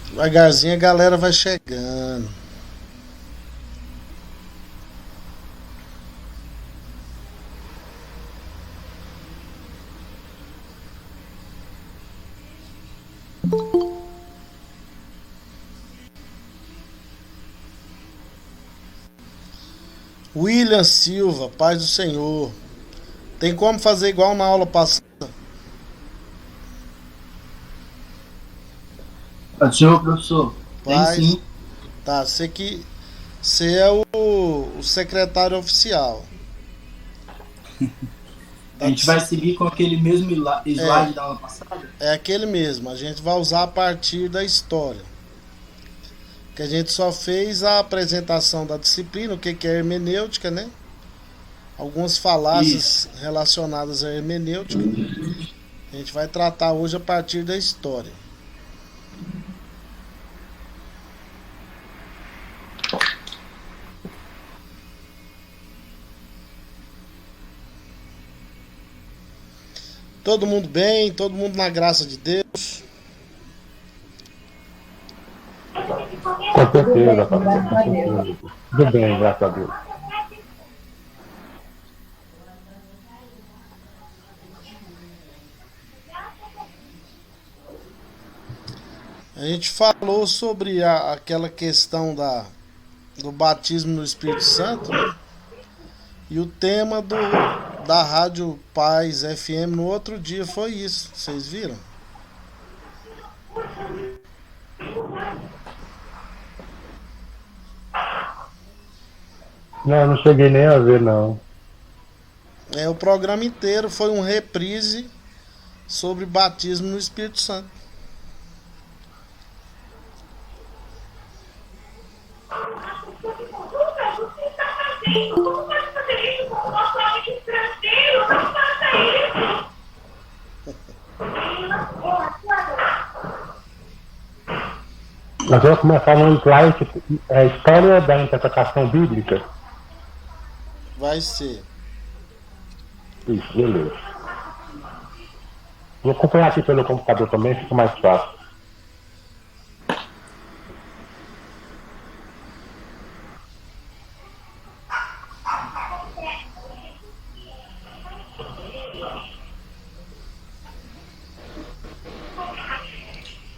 Devagarzinho a galera vai chegando. William Silva, paz do Senhor. Tem como fazer igual na aula passada? Paz do Senhor, professor. Tem Paz. sim. Tá, você é o secretário oficial. A gente vai seguir com aquele mesmo slide da aula passada? É aquele mesmo. A gente vai usar a partir da história. Que a gente só fez a apresentação da disciplina, o que é hermenêutica, né? Algumas falácias relacionadas à hermenêutica. A gente vai tratar hoje a partir da história. Todo mundo bem, todo mundo na graça de Deus. Com certeza, pastor, com certeza. Tudo bem, graças a Deus. A gente falou sobre aquela questão do batismo no Espírito Santo, né? E o tema da Rádio Paz FM no outro dia foi isso. Vocês viram? Não cheguei nem a ver, não. O programa inteiro foi um reprise sobre batismo no Espírito Santo. Nós vamos começar no slide História da Interpretação Bíblica. Vai ser. Isso, beleza. Vou acompanhar aqui pelo computador também, fica mais fácil.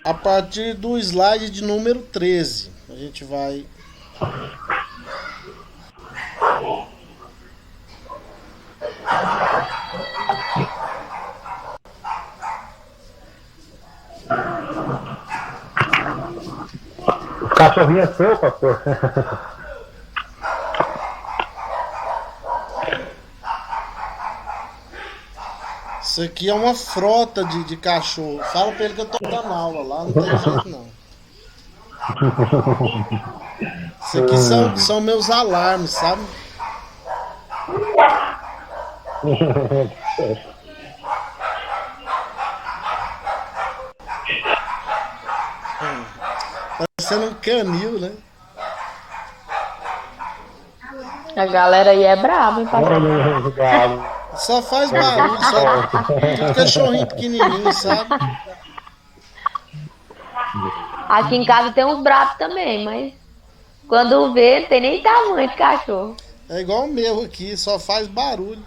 A partir do slide de número 13, a gente vai... O cachorrinho é seu, pastor? Isso aqui é uma frota de cachorro. Fala pra ele que eu tô dando aula lá, não tem jeito não. Isso aqui são meus alarmes, sabe? Parecendo um canil, né? A galera aí é brava, hein, pastor? Só faz barulho, só tudo cachorrinho pequenininho, sabe? Aqui em casa tem uns bravos também, mas quando vê, não tem nem tamanho de cachorro. É igual o meu aqui, só faz barulho.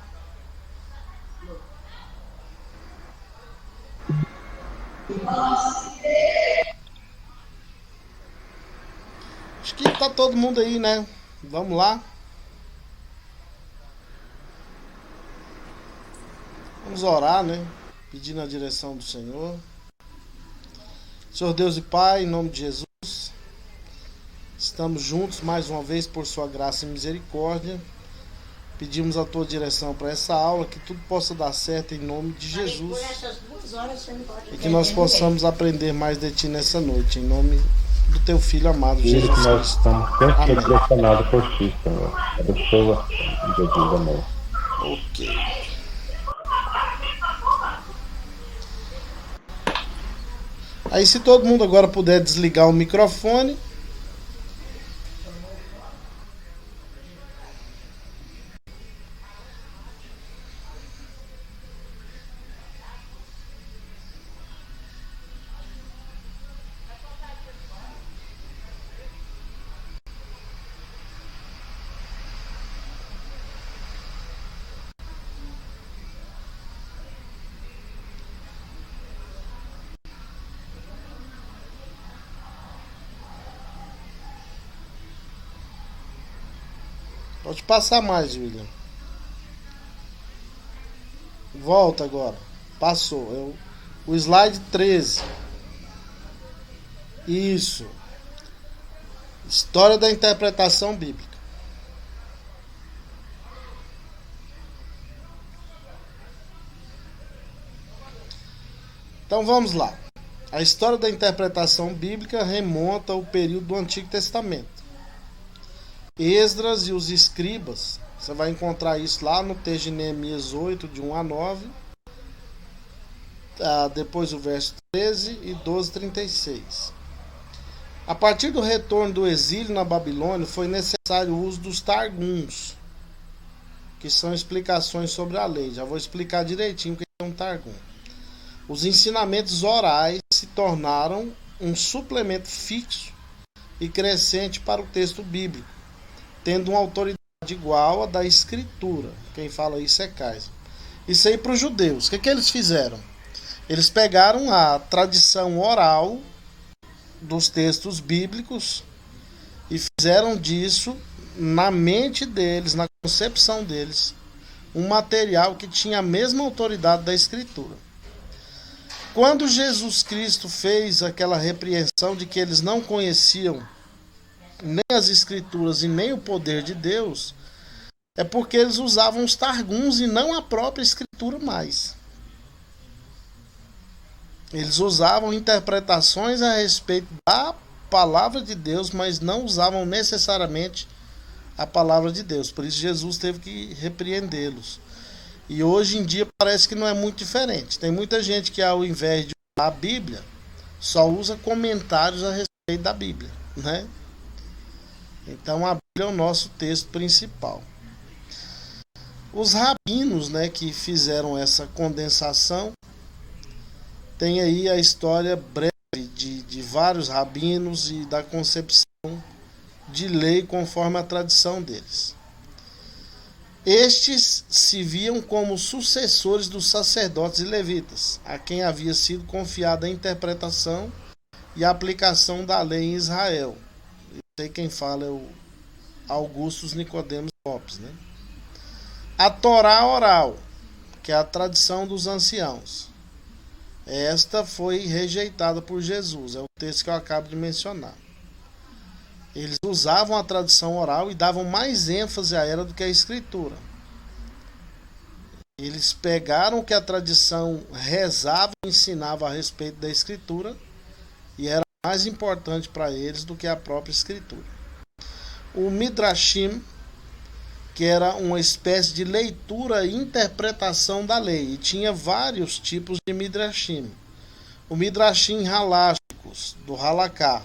Acho que tá todo mundo aí, né? Vamos lá. Vamos orar, né? Pedindo a direção do Senhor. Senhor Deus e Pai, em nome de Jesus, estamos juntos mais uma vez por sua graça e misericórdia. Pedimos a tua direção para essa aula, que tudo possa dar certo em nome de Jesus. E que nós possamos aprender mais de ti nessa noite, em nome do teu Filho amado, Jesus Cristo. Nós estamos sempre direcionados por ti, Senhor. Abençoa Jesus, amém. Ok. Aí se todo mundo agora puder desligar o microfone. Pode passar mais, William. Volta agora. Passou. O slide 13. Isso. História da interpretação bíblica. Então vamos lá. A história da interpretação bíblica remonta ao período do Antigo Testamento. Esdras e os escribas, você vai encontrar isso lá no texto de Neemias 8, de 1 a 9. Depois o verso 13 e 12, 36. A partir do retorno do exílio na Babilônia, foi necessário o uso dos targums, que são explicações sobre a lei. Já vou explicar direitinho o que é um targum. Os ensinamentos orais se tornaram um suplemento fixo e crescente para o texto bíblico, tendo uma autoridade igual à da escritura. Quem fala isso é Kaiser. Isso aí para os judeus. O que eles fizeram? Eles pegaram a tradição oral dos textos bíblicos e fizeram disso, na mente deles, na concepção deles, um material que tinha a mesma autoridade da escritura. Quando Jesus Cristo fez aquela repreensão de que eles não conheciam nem as escrituras e nem o poder de Deus, é porque eles usavam os targums e não a própria escritura mais. Eles usavam interpretações a respeito da palavra de Deus, mas não usavam necessariamente a palavra de Deus. Por isso Jesus teve que repreendê-los. E hoje em dia parece que não é muito diferente. Tem muita gente que, ao invés de usar a Bíblia, só usa comentários a respeito da Bíblia, né? Então a Bíblia é o nosso texto principal. Os rabinos, né, que fizeram essa condensação, tem aí a história breve de vários rabinos e da concepção de lei conforme a tradição deles. Estes se viam como sucessores dos sacerdotes e levitas, a quem havia sido confiada a interpretação e a aplicação da lei em Israel. Eu sei quem fala é o Augustus Nicodemos Lopes, né? A Torá oral, que é a tradição dos anciãos. Esta foi rejeitada por Jesus, é o texto que eu acabo de mencionar. Eles usavam a tradição oral e davam mais ênfase a ela do que a escritura. Eles pegaram o que a tradição rezava e ensinava a respeito da escritura e era mais importante para eles do que a própria escritura. O Midrashim, que era uma espécie de leitura e interpretação da lei, e tinha vários tipos de Midrashim. O Midrashim halásticos, do Halaká,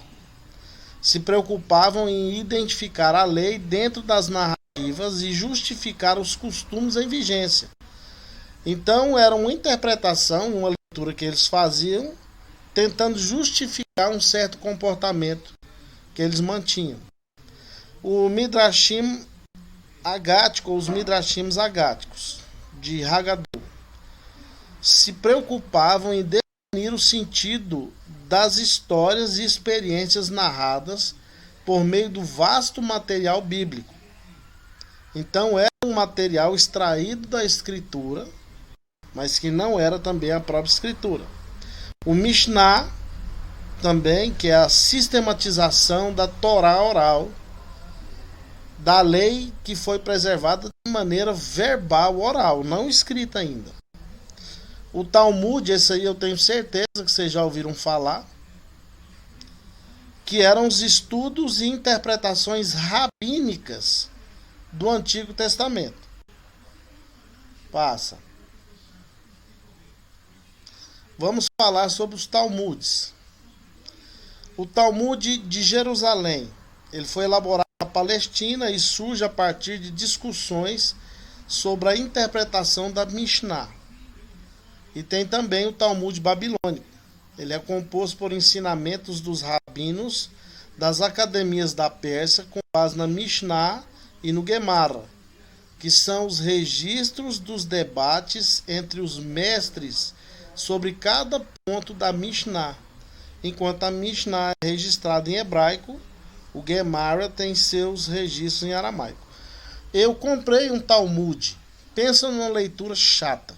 se preocupavam em identificar a lei dentro das narrativas e justificar os costumes em vigência. Então era uma interpretação, uma leitura que eles faziam, tentando justificar um certo comportamento que eles mantinham. O Midrashim agático, ou os Midrashims agáticos, de Haggadah, se preocupavam em definir o sentido das histórias e experiências narradas por meio do vasto material bíblico. Então era um material extraído da escritura, mas que não era também a própria escritura. O Mishnah também, que é a sistematização da Torá oral, da lei que foi preservada de maneira verbal, oral, não escrita ainda. O Talmud, esse aí eu tenho certeza que vocês já ouviram falar, que eram os estudos e interpretações rabínicas do Antigo Testamento. Passa. Vamos falar sobre os Talmudes. O Talmud de Jerusalém, ele foi elaborado na Palestina e surge a partir de discussões sobre a interpretação da Mishnah. E tem também o Talmud babilônico. Ele é composto por ensinamentos dos rabinos das academias da Pérsia com base na Mishnah e no Gemara, que são os registros dos debates entre os mestres sobre cada ponto da Mishnah. Enquanto a Mishnah é registrada em hebraico, o Gemara tem seus registros em aramaico. Eu comprei um Talmud. Pensa numa leitura chata.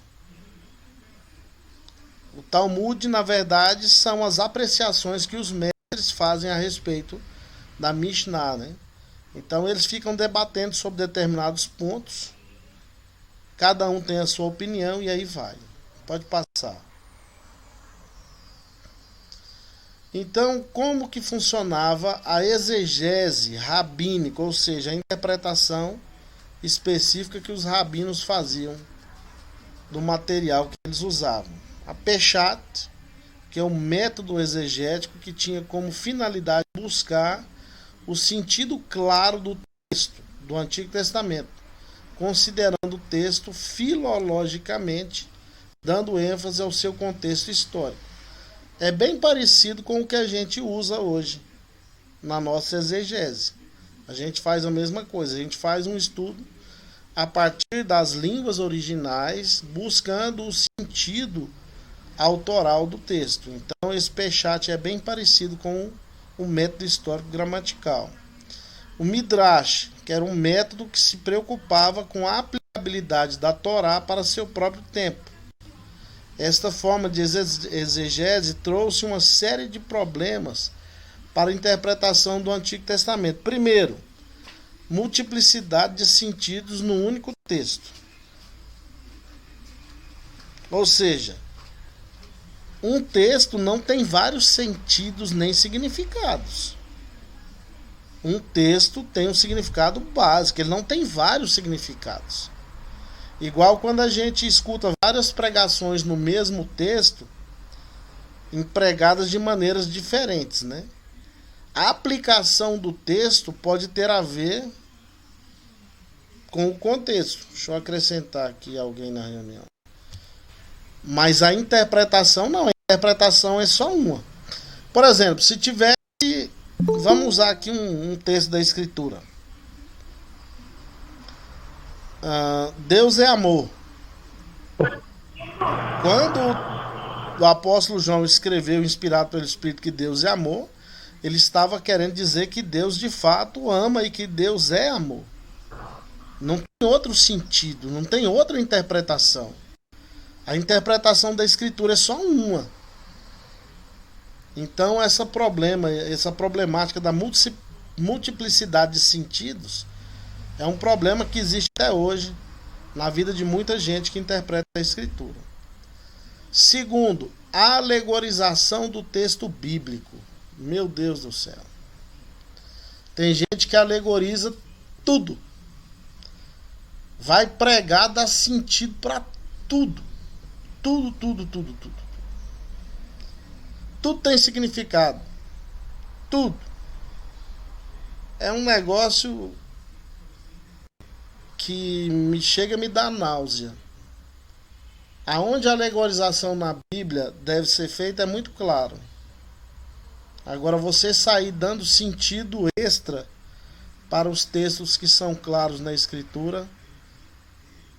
O Talmud, na verdade, são as apreciações que os mestres fazem a respeito da Mishnah, né? Então eles ficam debatendo sobre determinados pontos. Cada um tem a sua opinião e aí vai. Pode passar. Então, como que funcionava a exegese rabínica, ou seja, a interpretação específica que os rabinos faziam do material que eles usavam? A Peshat, que é um método exegético que tinha como finalidade buscar o sentido claro do texto do Antigo Testamento, considerando o texto filologicamente, dando ênfase ao seu contexto histórico. É bem parecido com o que a gente usa hoje na nossa exegese. A gente faz a mesma coisa, a gente faz um estudo a partir das línguas originais, buscando o sentido autoral do texto. Então esse Peshat é bem parecido com o método histórico gramatical. O Midrash, que era um método que se preocupava com a aplicabilidade da Torá para seu próprio tempo. Esta forma de exegese trouxe uma série de problemas para a interpretação do Antigo Testamento. Primeiro, multiplicidade de sentidos no único texto. Ou seja, um texto não tem vários sentidos nem significados. Um texto tem um significado básico, ele não tem vários significados. Igual quando a gente escuta várias pregações no mesmo texto, empregadas de maneiras diferentes, né? A aplicação do texto pode ter a ver com o contexto. Deixa eu acrescentar aqui alguém na reunião. Mas a interpretação não, a interpretação é só uma. Por exemplo, se tivesse, vamos usar aqui um texto da Escritura. Deus é amor. Quando o apóstolo João escreveu, inspirado pelo Espírito, que Deus é amor, ele estava querendo dizer que Deus de fato ama e que Deus é amor. Não tem outro sentido, não tem outra interpretação. A interpretação da Escritura é só uma. Então essa problemática da multiplicidade de sentidos é um problema que existe até hoje na vida de muita gente que interpreta a Escritura. Segundo, a alegorização do texto bíblico. Meu Deus do céu. Tem gente que alegoriza tudo. Vai pregar, dá sentido para tudo. Tudo. Tudo tem significado. Tudo. É um negócio que chega a me dar náusea. Aonde a alegorização na Bíblia deve ser feita é muito claro. Agora, você sair dando sentido extra para os textos que são claros na Escritura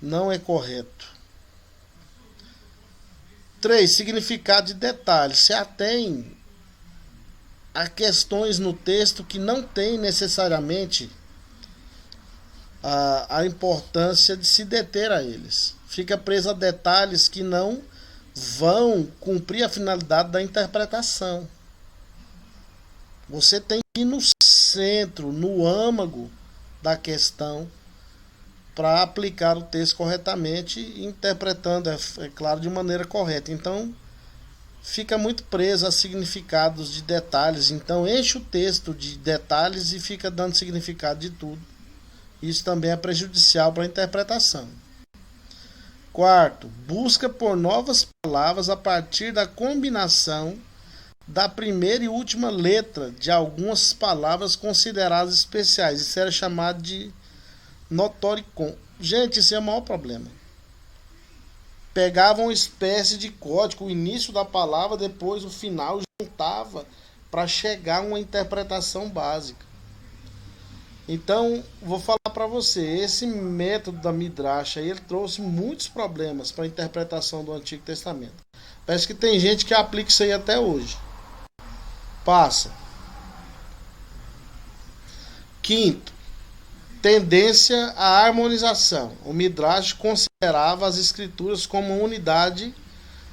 não é correto. 3. Significado de detalhes. Se atém a questões no texto que não tem necessariamente a importância de se deter a eles. Fica preso a detalhes que não vão cumprir a finalidade da interpretação. Você tem que ir no centro, no âmago da questão, para aplicar o texto corretamente, interpretando, é claro, de maneira correta. Então, fica muito preso a significados de detalhes. Então, enche o texto de detalhes e fica dando significado de tudo. Isso também é prejudicial para a interpretação. 4. Busca por novas palavras a partir da combinação da primeira e última letra de algumas palavras consideradas especiais. Isso era chamado de notoricon. Gente, isso é o maior problema. Pegava uma espécie de código, o início da palavra, depois o final, juntava para chegar a uma interpretação básica. Então, vou falar para você, esse método da Midrash aí, ele trouxe muitos problemas para a interpretação do Antigo Testamento. Parece que tem gente que aplica isso aí até hoje. Passa. 5. tendência à harmonização. O Midrash considerava as escrituras como uma unidade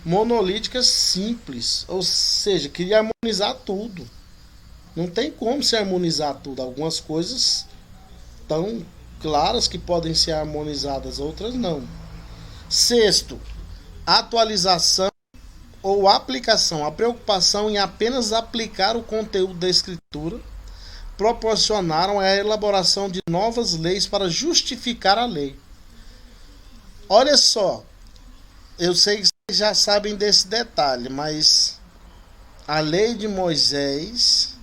monolítica simples, ou seja, queria harmonizar tudo. Não tem como se harmonizar tudo. Algumas coisas tão claras que podem ser harmonizadas, outras não. Sexto, atualização ou aplicação. A preocupação em apenas aplicar o conteúdo da escritura proporcionaram a elaboração de novas leis para justificar a lei. Olha só, eu sei que vocês já sabem desse detalhe, mas a lei de Moisés,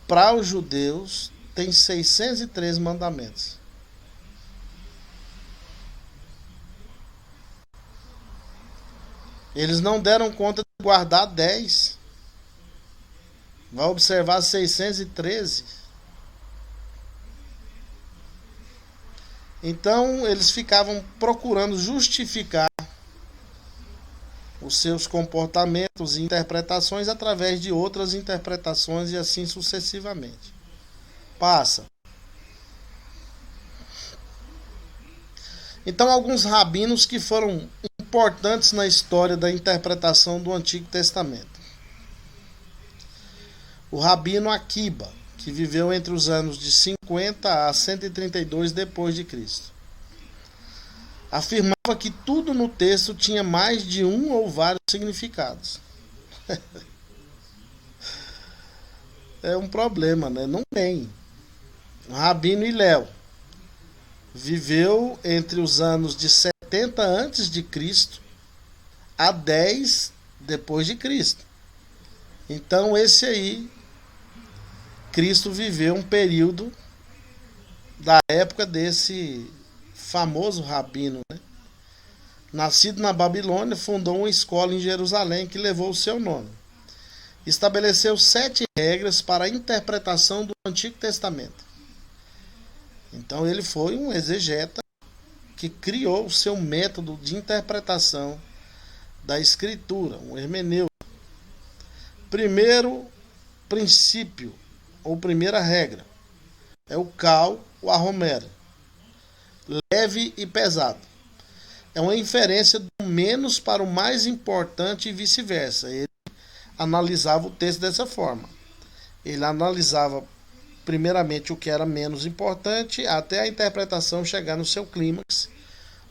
para os judeus, tem 603 mandamentos. Eles não deram conta de guardar 10. Vai observar 613. Então eles ficavam procurando justificar os seus comportamentos e interpretações através de outras interpretações e assim sucessivamente. Passa. Então alguns rabinos que foram importantes na história da interpretação do Antigo Testamento. O rabino Akiba, que viveu entre os anos de 50 a 132 depois de Cristo, afirmava que tudo no texto tinha mais de um ou vários significados. É um problema, né? Não tem. O rabino Hillel viveu entre os anos de 70 antes de Cristo a 10 depois de Cristo. Então esse aí, Cristo viveu um período da época desse famoso rabino, né? Nascido na Babilônia, fundou uma escola em Jerusalém que levou o seu nome. Estabeleceu 7 regras para a interpretação do Antigo Testamento. Então ele foi um exegeta que criou o seu método de interpretação da Escritura, um hermeneuta. Primeiro princípio, ou primeira regra, é o cal, o arromer, leve e pesado. É uma inferência do menos para o mais importante e vice-versa. Ele analisava o texto dessa forma. Ele analisava primeiramente o que era menos importante até a interpretação chegar no seu clímax,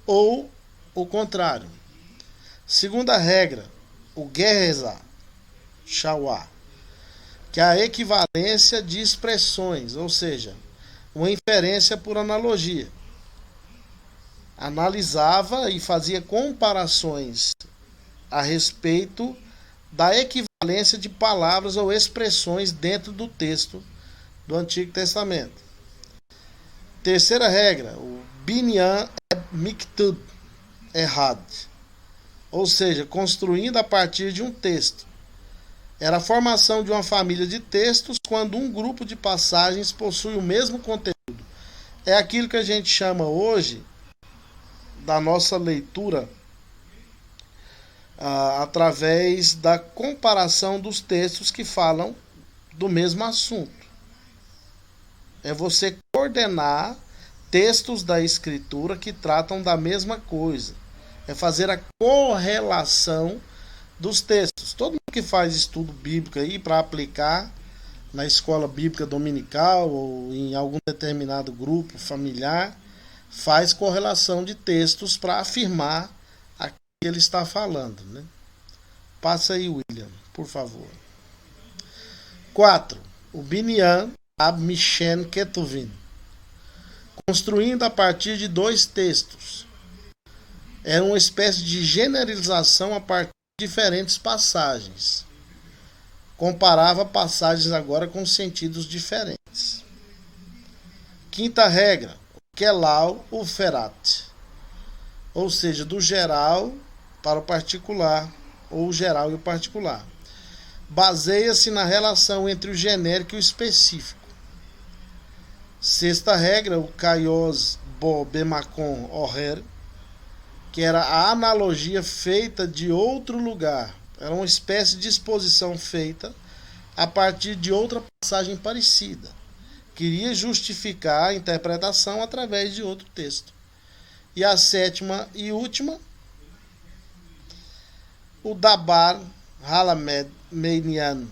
ou o contrário. Segunda regra, o gerezá, shawá, que é a equivalência de expressões, ou seja, uma inferência por analogia. Analisava e fazia comparações a respeito da equivalência de palavras ou expressões dentro do texto do Antigo Testamento. Terceira regra, o binyan miktub errad, ou seja, construindo a partir de um texto. Era a formação de uma família de textos quando um grupo de passagens possui o mesmo conteúdo. É aquilo que a gente chama hoje da nossa leitura através da comparação dos textos que falam do mesmo assunto. É você coordenar textos da Escritura que tratam da mesma coisa. É fazer a correlação dos textos. Todo mundo que faz estudo bíblico aí para aplicar na escola bíblica dominical ou em algum determinado grupo familiar, faz correlação de textos para afirmar aquilo que ele está falando, né? Passa aí, William, por favor. 4. O binyan ab mishen ketuvin, construindo a partir de 2 textos. Era uma espécie de generalização a partir de diferentes passagens. Comparava passagens agora com sentidos diferentes. Quinta regra, kelau uferat, ou seja, do geral para o particular, ou o geral e o particular. Baseia-se na relação entre o genérico e o específico. Sexta regra, o kaios bo bemakon oher, que era a analogia feita de outro lugar. Era uma espécie de exposição feita a partir de outra passagem parecida, queria justificar a interpretação através de outro texto. E a sétima e última, o Dabar Halamed Meinian,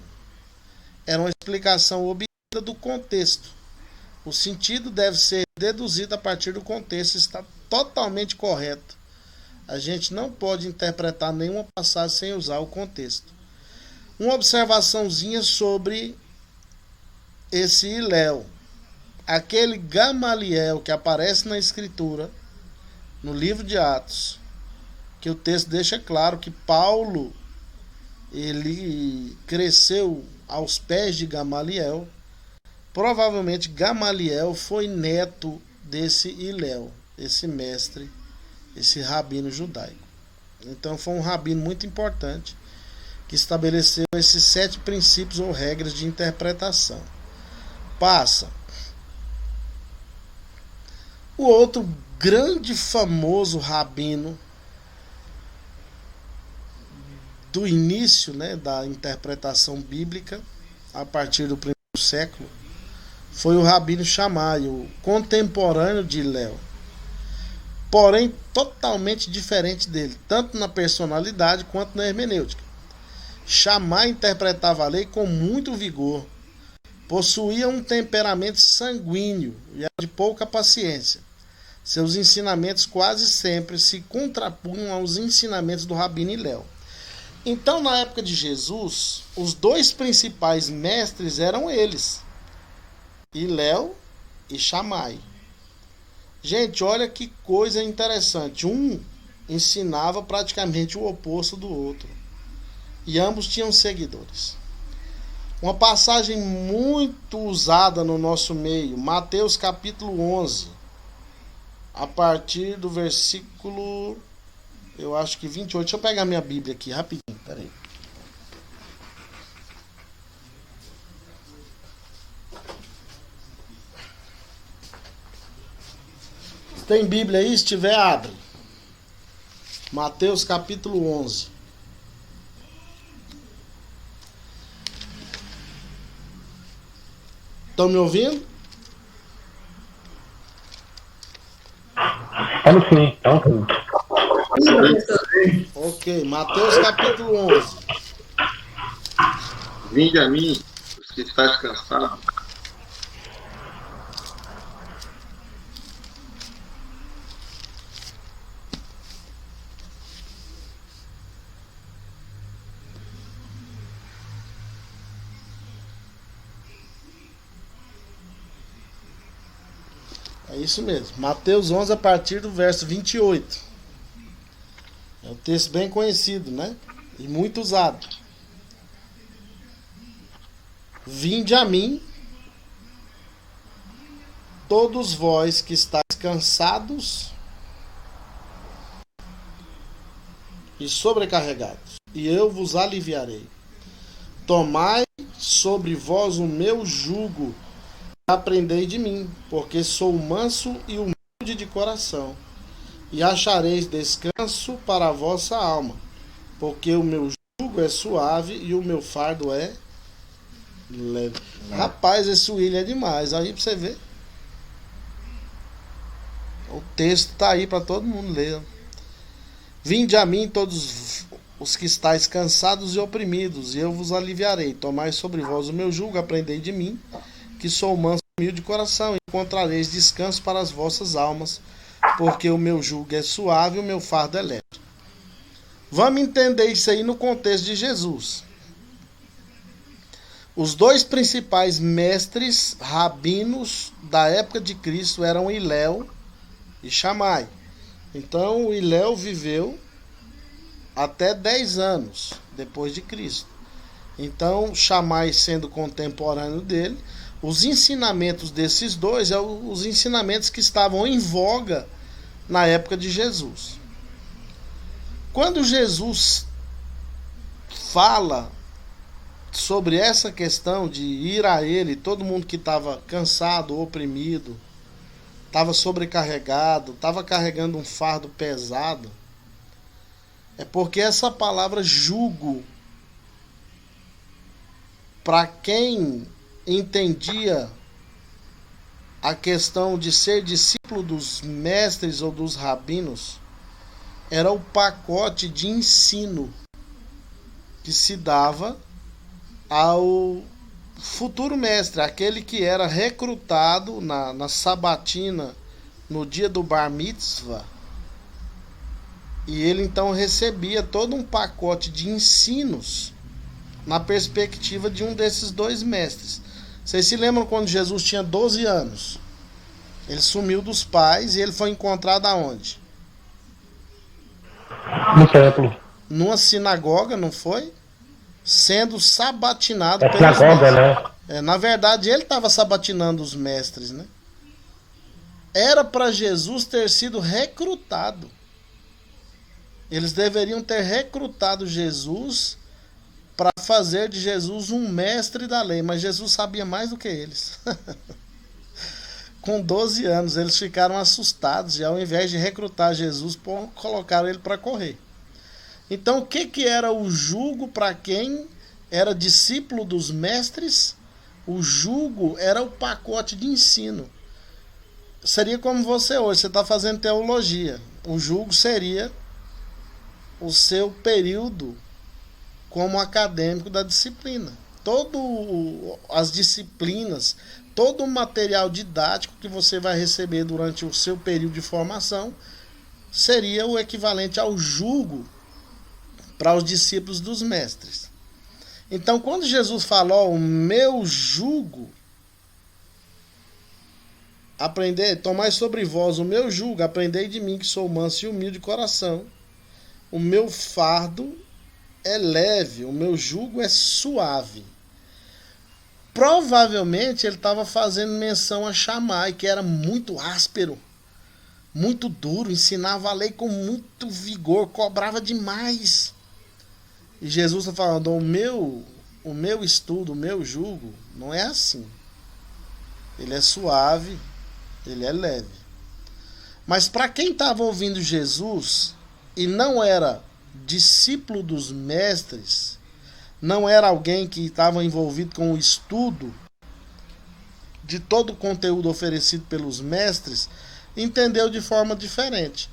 era uma explicação obtida do contexto. O sentido deve ser deduzido a partir do contexto, está totalmente correto. A gente não pode interpretar nenhuma passagem sem usar o contexto. Uma observaçãozinha sobre esse Hillel. Aquele Gamaliel que aparece na Escritura, no livro de Atos, que o texto deixa claro que Paulo, ele cresceu aos pés de Gamaliel. Provavelmente Gamaliel foi neto desse Hillel, esse mestre, esse rabino judaico. Então foi um rabino muito importante que estabeleceu esses 7 princípios ou regras de interpretação. Passa. O outro grande famoso rabino do início, né, da interpretação bíblica, a partir do primeiro século, foi o rabino Shammai, o contemporâneo de Hillel. Porém, totalmente diferente dele, tanto na personalidade quanto na hermenêutica. Shammai interpretava a lei com muito vigor, possuía um temperamento sanguíneo e era de pouca paciência. Seus ensinamentos quase sempre se contrapunham aos ensinamentos do rabino Hillel. Então, na época de Jesus, os 2 principais mestres eram eles, Hillel e Shammai. Gente, olha que coisa interessante. Um ensinava praticamente o oposto do outro. E ambos tinham seguidores. Uma passagem muito usada no nosso meio, Mateus capítulo 11, a partir do versículo, eu acho que 28. Deixa eu pegar minha Bíblia aqui rapidinho, peraí. Tem Bíblia aí? Se tiver, abre. Mateus capítulo 11. Estão me ouvindo? Estamos sim, estamos sim. Ok, Mateus capítulo 11. Vinde a mim, os que estáis cansados. É isso mesmo. Mateus 11 a partir do verso 28. É um texto bem conhecido, né? E muito usado. Vinde a mim, todos vós que estáis cansados e sobrecarregados, e eu vos aliviarei. Tomai sobre vós o meu jugo, aprendei de mim, porque sou manso e humilde de coração, e achareis descanso para a vossa alma, porque o meu jugo é suave e o meu fardo é leve. Rapaz, esse William é demais, aí pra você ver. O texto tá aí para todo mundo ler. Vinde a mim todos os que estáis cansados e oprimidos, e eu vos aliviarei. Tomai sobre vós o meu jugo, aprendei de mim, que sou manso e humilde de coração, e encontrareis descanso para as vossas almas, porque o meu jugo é suave e o meu fardo é leve. Vamos entender isso aí no contexto de Jesus. Os 2 principais mestres rabinos da época de Cristo eram Hillel e Shammai. Então, Hillel viveu até 10 anos depois de Cristo. Então, Shammai sendo contemporâneo dele, os ensinamentos desses dois são os ensinamentos que estavam em voga na época de Jesus. Quando Jesus fala sobre essa questão de ir a ele, todo mundo que estava cansado, oprimido, estava sobrecarregado, estava carregando um fardo pesado, é porque essa palavra jugo, para quem entendia a questão de ser discípulo dos mestres ou dos rabinos era o pacote de ensino que se dava ao futuro mestre, aquele que era recrutado na sabatina no dia do bar mitzvah, e ele então recebia todo um pacote de ensinos na perspectiva de um desses dois mestres. Vocês se lembram quando Jesus tinha 12 anos? Ele sumiu dos pais e ele foi encontrado aonde? No templo. Numa sinagoga, não foi? Sendo sabatinado É pelos sinagoga, mestres. né? Na verdade, ele estava sabatinando os mestres, né? Era para Jesus ter sido recrutado. Eles deveriam ter recrutado Jesus para fazer de Jesus um mestre da lei, mas Jesus sabia mais do que eles. Com 12 anos, eles ficaram assustados e ao invés de recrutar Jesus, colocaram ele para correr. Então, o que era o jugo para quem era discípulo dos mestres? O jugo era o pacote de ensino. Seria como você hoje, você está fazendo teologia. O jugo seria o seu período como acadêmico da disciplina. Todas as disciplinas, todo o material didático que você vai receber durante o seu período de formação seria o equivalente ao jugo para os discípulos dos mestres. Então, quando Jesus falou, o meu jugo, tomai sobre vós o meu jugo, aprendei de mim que sou manso e humilde de coração. O meu fardo é leve, o meu jugo é suave. Provavelmente ele estava fazendo menção a Shammai, que era muito áspero, muito duro, ensinava a lei com muito vigor, cobrava demais. E Jesus está falando, o meu estudo, o meu jugo, não é assim. Ele é suave, ele é leve. Mas para quem estava ouvindo Jesus e não era discípulo dos mestres, não era alguém que estava envolvido com o estudo de todo o conteúdo oferecido pelos mestres, entendeu de forma diferente.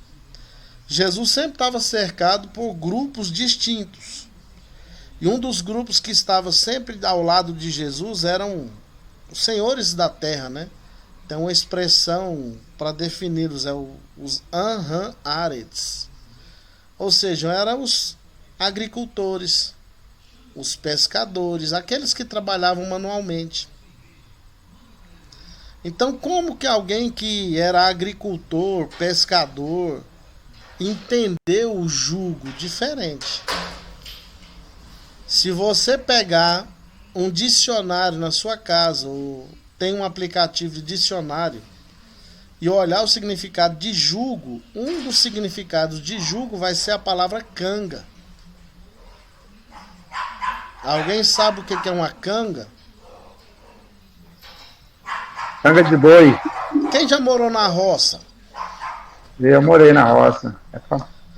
Jesus sempre estava cercado por grupos distintos. E um dos grupos que estava sempre ao lado de Jesus eram os senhores da terra, né? Tem uma expressão para defini-los, os Anhan-Arets. Ou seja, eram os agricultores, os pescadores, aqueles que trabalhavam manualmente. Então, como que alguém que era agricultor, pescador, entendeu o jugo diferente? Se você pegar um dicionário na sua casa, ou tem um aplicativo de dicionário, e olhar o significado de jugo, um dos significados de jugo vai ser a palavra canga. Alguém sabe o que é uma canga? Canga de boi. Quem já morou na roça? Eu morei na roça.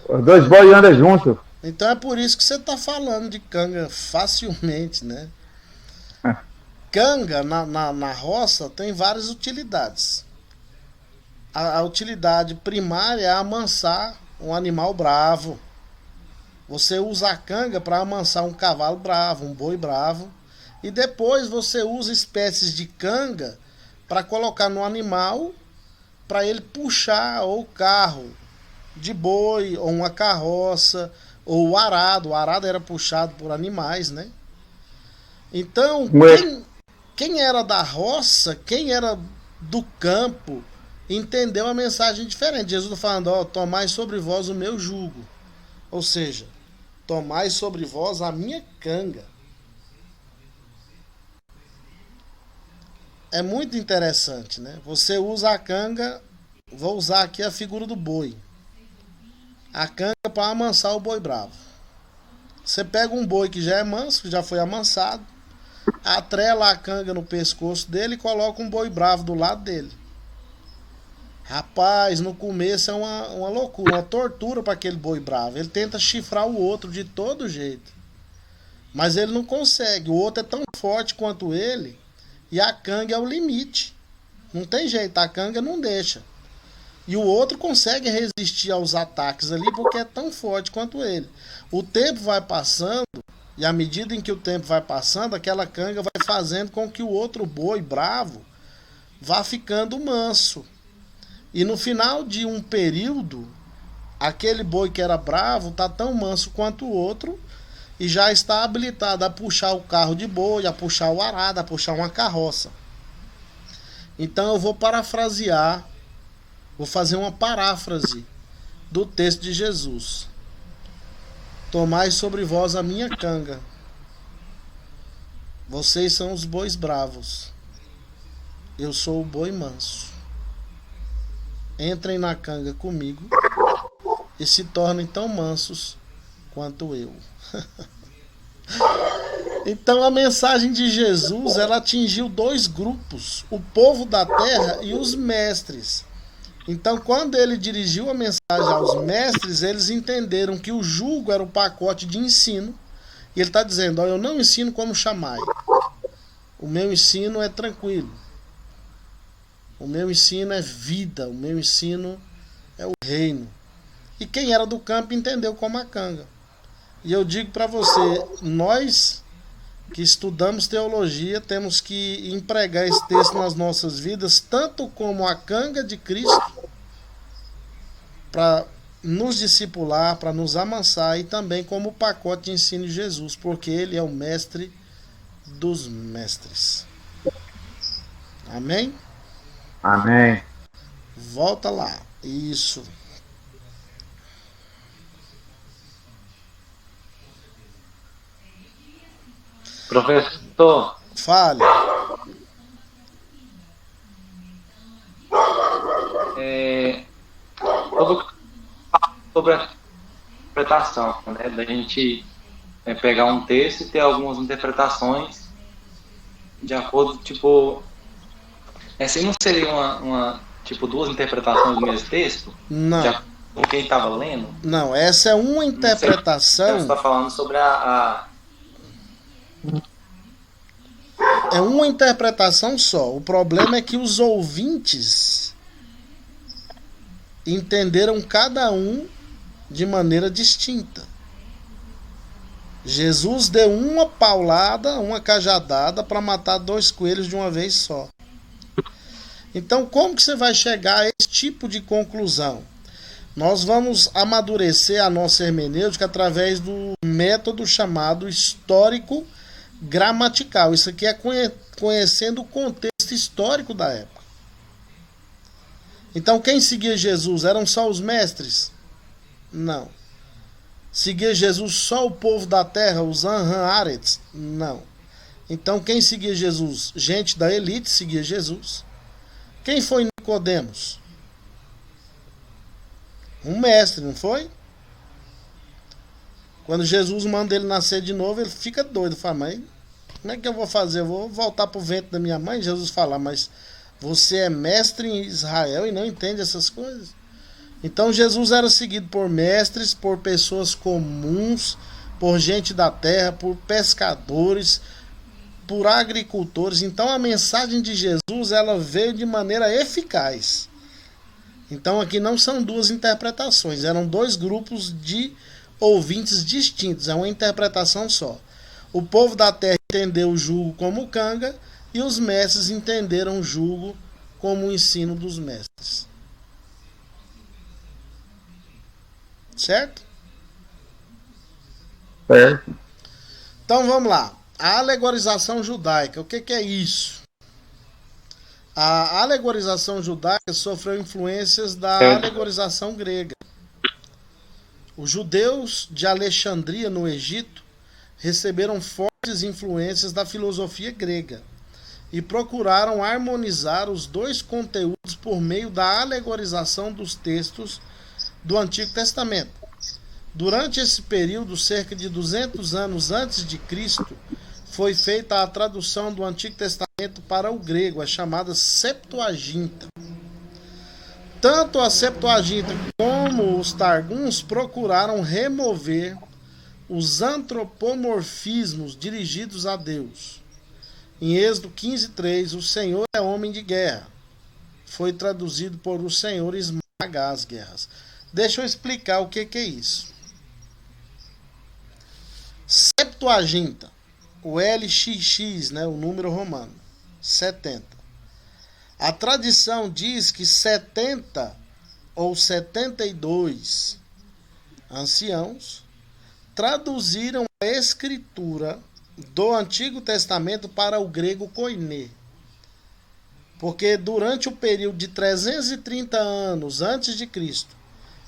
Os dois bois andam juntos. Então é por isso que você está falando de canga facilmente, né? Canga na roça tem várias utilidades. A utilidade primária é amansar um animal bravo. Você usa a canga para amansar um cavalo bravo, um boi bravo. E depois você usa espécies de canga para colocar no animal, para ele puxar ou carro de boi, ou uma carroça, ou o arado. O arado era puxado por animais, né? Então, quem era da roça, quem era do campo, entendeu a mensagem diferente. Jesus está falando, tomai sobre vós o meu jugo. Ou seja, tomai sobre vós a minha canga. É muito interessante, né? Você usa a canga, vou usar aqui a figura do boi. A canga para amansar o boi bravo. Você pega um boi que já é manso, que já foi amansado, atrela a canga no pescoço dele e coloca um boi bravo do lado dele. Rapaz, no começo é uma loucura, uma tortura para aquele boi bravo. Ele tenta chifrar o outro de todo jeito, mas ele não consegue. O outro é tão forte quanto ele e a canga é o limite. Não tem jeito, a canga não deixa. E o outro consegue resistir aos ataques ali porque é tão forte quanto ele. O tempo vai passando, e à medida em que o tempo vai passando, aquela canga vai fazendo com que o outro boi bravo vá ficando manso. E no final de um período, aquele boi que era bravo está tão manso quanto o outro e já está habilitado a puxar o carro de boi, a puxar o arado, a puxar uma carroça. Então eu vou parafrasear, vou fazer uma paráfrase do texto de Jesus. Tomai sobre vós a minha canga. Vocês são os bois bravos. Eu sou o boi manso. Entrem na canga comigo e se tornem tão mansos quanto eu. Então a mensagem de Jesus, ela atingiu dois grupos, o povo da terra e os mestres. Então quando ele dirigiu a mensagem aos mestres, eles entenderam que o jugo era o pacote de ensino. E ele está dizendo, ó, eu não ensino como Shammai. O meu ensino é tranquilo. O meu ensino é vida, o meu ensino é o reino. E quem era do campo entendeu como a canga. E eu digo para você, nós que estudamos teologia temos que empregar esse texto nas nossas vidas, tanto como a canga de Cristo, para nos discipular, para nos amansar, e também como o pacote de ensino de Jesus, porque ele é o mestre dos mestres. Amém? Amém. Volta lá. Isso. Professor, Fale. sobre a interpretação, né? Da gente pegar um texto e ter algumas interpretações de acordo, tipo, assim não seria uma tipo duas interpretações do mesmo texto? Não. De acordo com quem estava lendo? Não, essa é uma interpretação. Você está falando sobre É uma interpretação só. O problema é que os ouvintes entenderam cada um de maneira distinta. Jesus deu uma paulada, uma cajadada para matar dois coelhos de uma vez só. Então, como que você vai chegar a esse tipo de conclusão? Nós vamos amadurecer a nossa hermenêutica através do método chamado histórico gramatical. Isso aqui é conhecendo o contexto histórico da época. Então, quem seguia Jesus eram só os mestres? Não. Seguia Jesus só o povo da terra, os Anhan-Arets? Não. Então, quem seguia Jesus? Gente da elite seguia Jesus. Quem foi Nicodemos? Um mestre, não foi? Quando Jesus manda ele nascer de novo, ele fica doido. Fala, mas como é que eu vou fazer? Eu vou voltar para o ventre da minha mãe? Jesus fala, mas você é mestre em Israel e não entende essas coisas? Então Jesus era seguido por mestres, por pessoas comuns, por gente da terra, por pescadores, por agricultores. Então a mensagem de Jesus, ela veio de maneira eficaz. Então aqui não são duas interpretações, eram dois grupos de ouvintes distintos, é uma interpretação só. O povo da terra entendeu o jugo como canga e os mestres entenderam o jugo como o ensino dos mestres. Certo? Certo. Então vamos lá. A alegorização judaica, o que é isso? A alegorização judaica sofreu influências da alegorização grega. Os judeus de Alexandria, no Egito, receberam fortes influências da filosofia grega e procuraram harmonizar os dois conteúdos por meio da alegorização dos textos do Antigo Testamento. Durante esse período, cerca de 200 anos antes de Cristo, foi feita a tradução do Antigo Testamento para o grego, a chamada Septuaginta. Tanto a Septuaginta como os Targums procuraram remover os antropomorfismos dirigidos a Deus. Em Êxodo 15:3, o Senhor é homem de guerra. foi traduzido por o Senhor esmagar as guerras. Deixa eu explicar o que é isso. Septuaginta, o LXX, né, o número romano, 70. A tradição diz que 70 ou 72 anciãos traduziram a escritura do Antigo Testamento para o grego koiné. Porque durante o período de 330 anos antes de Cristo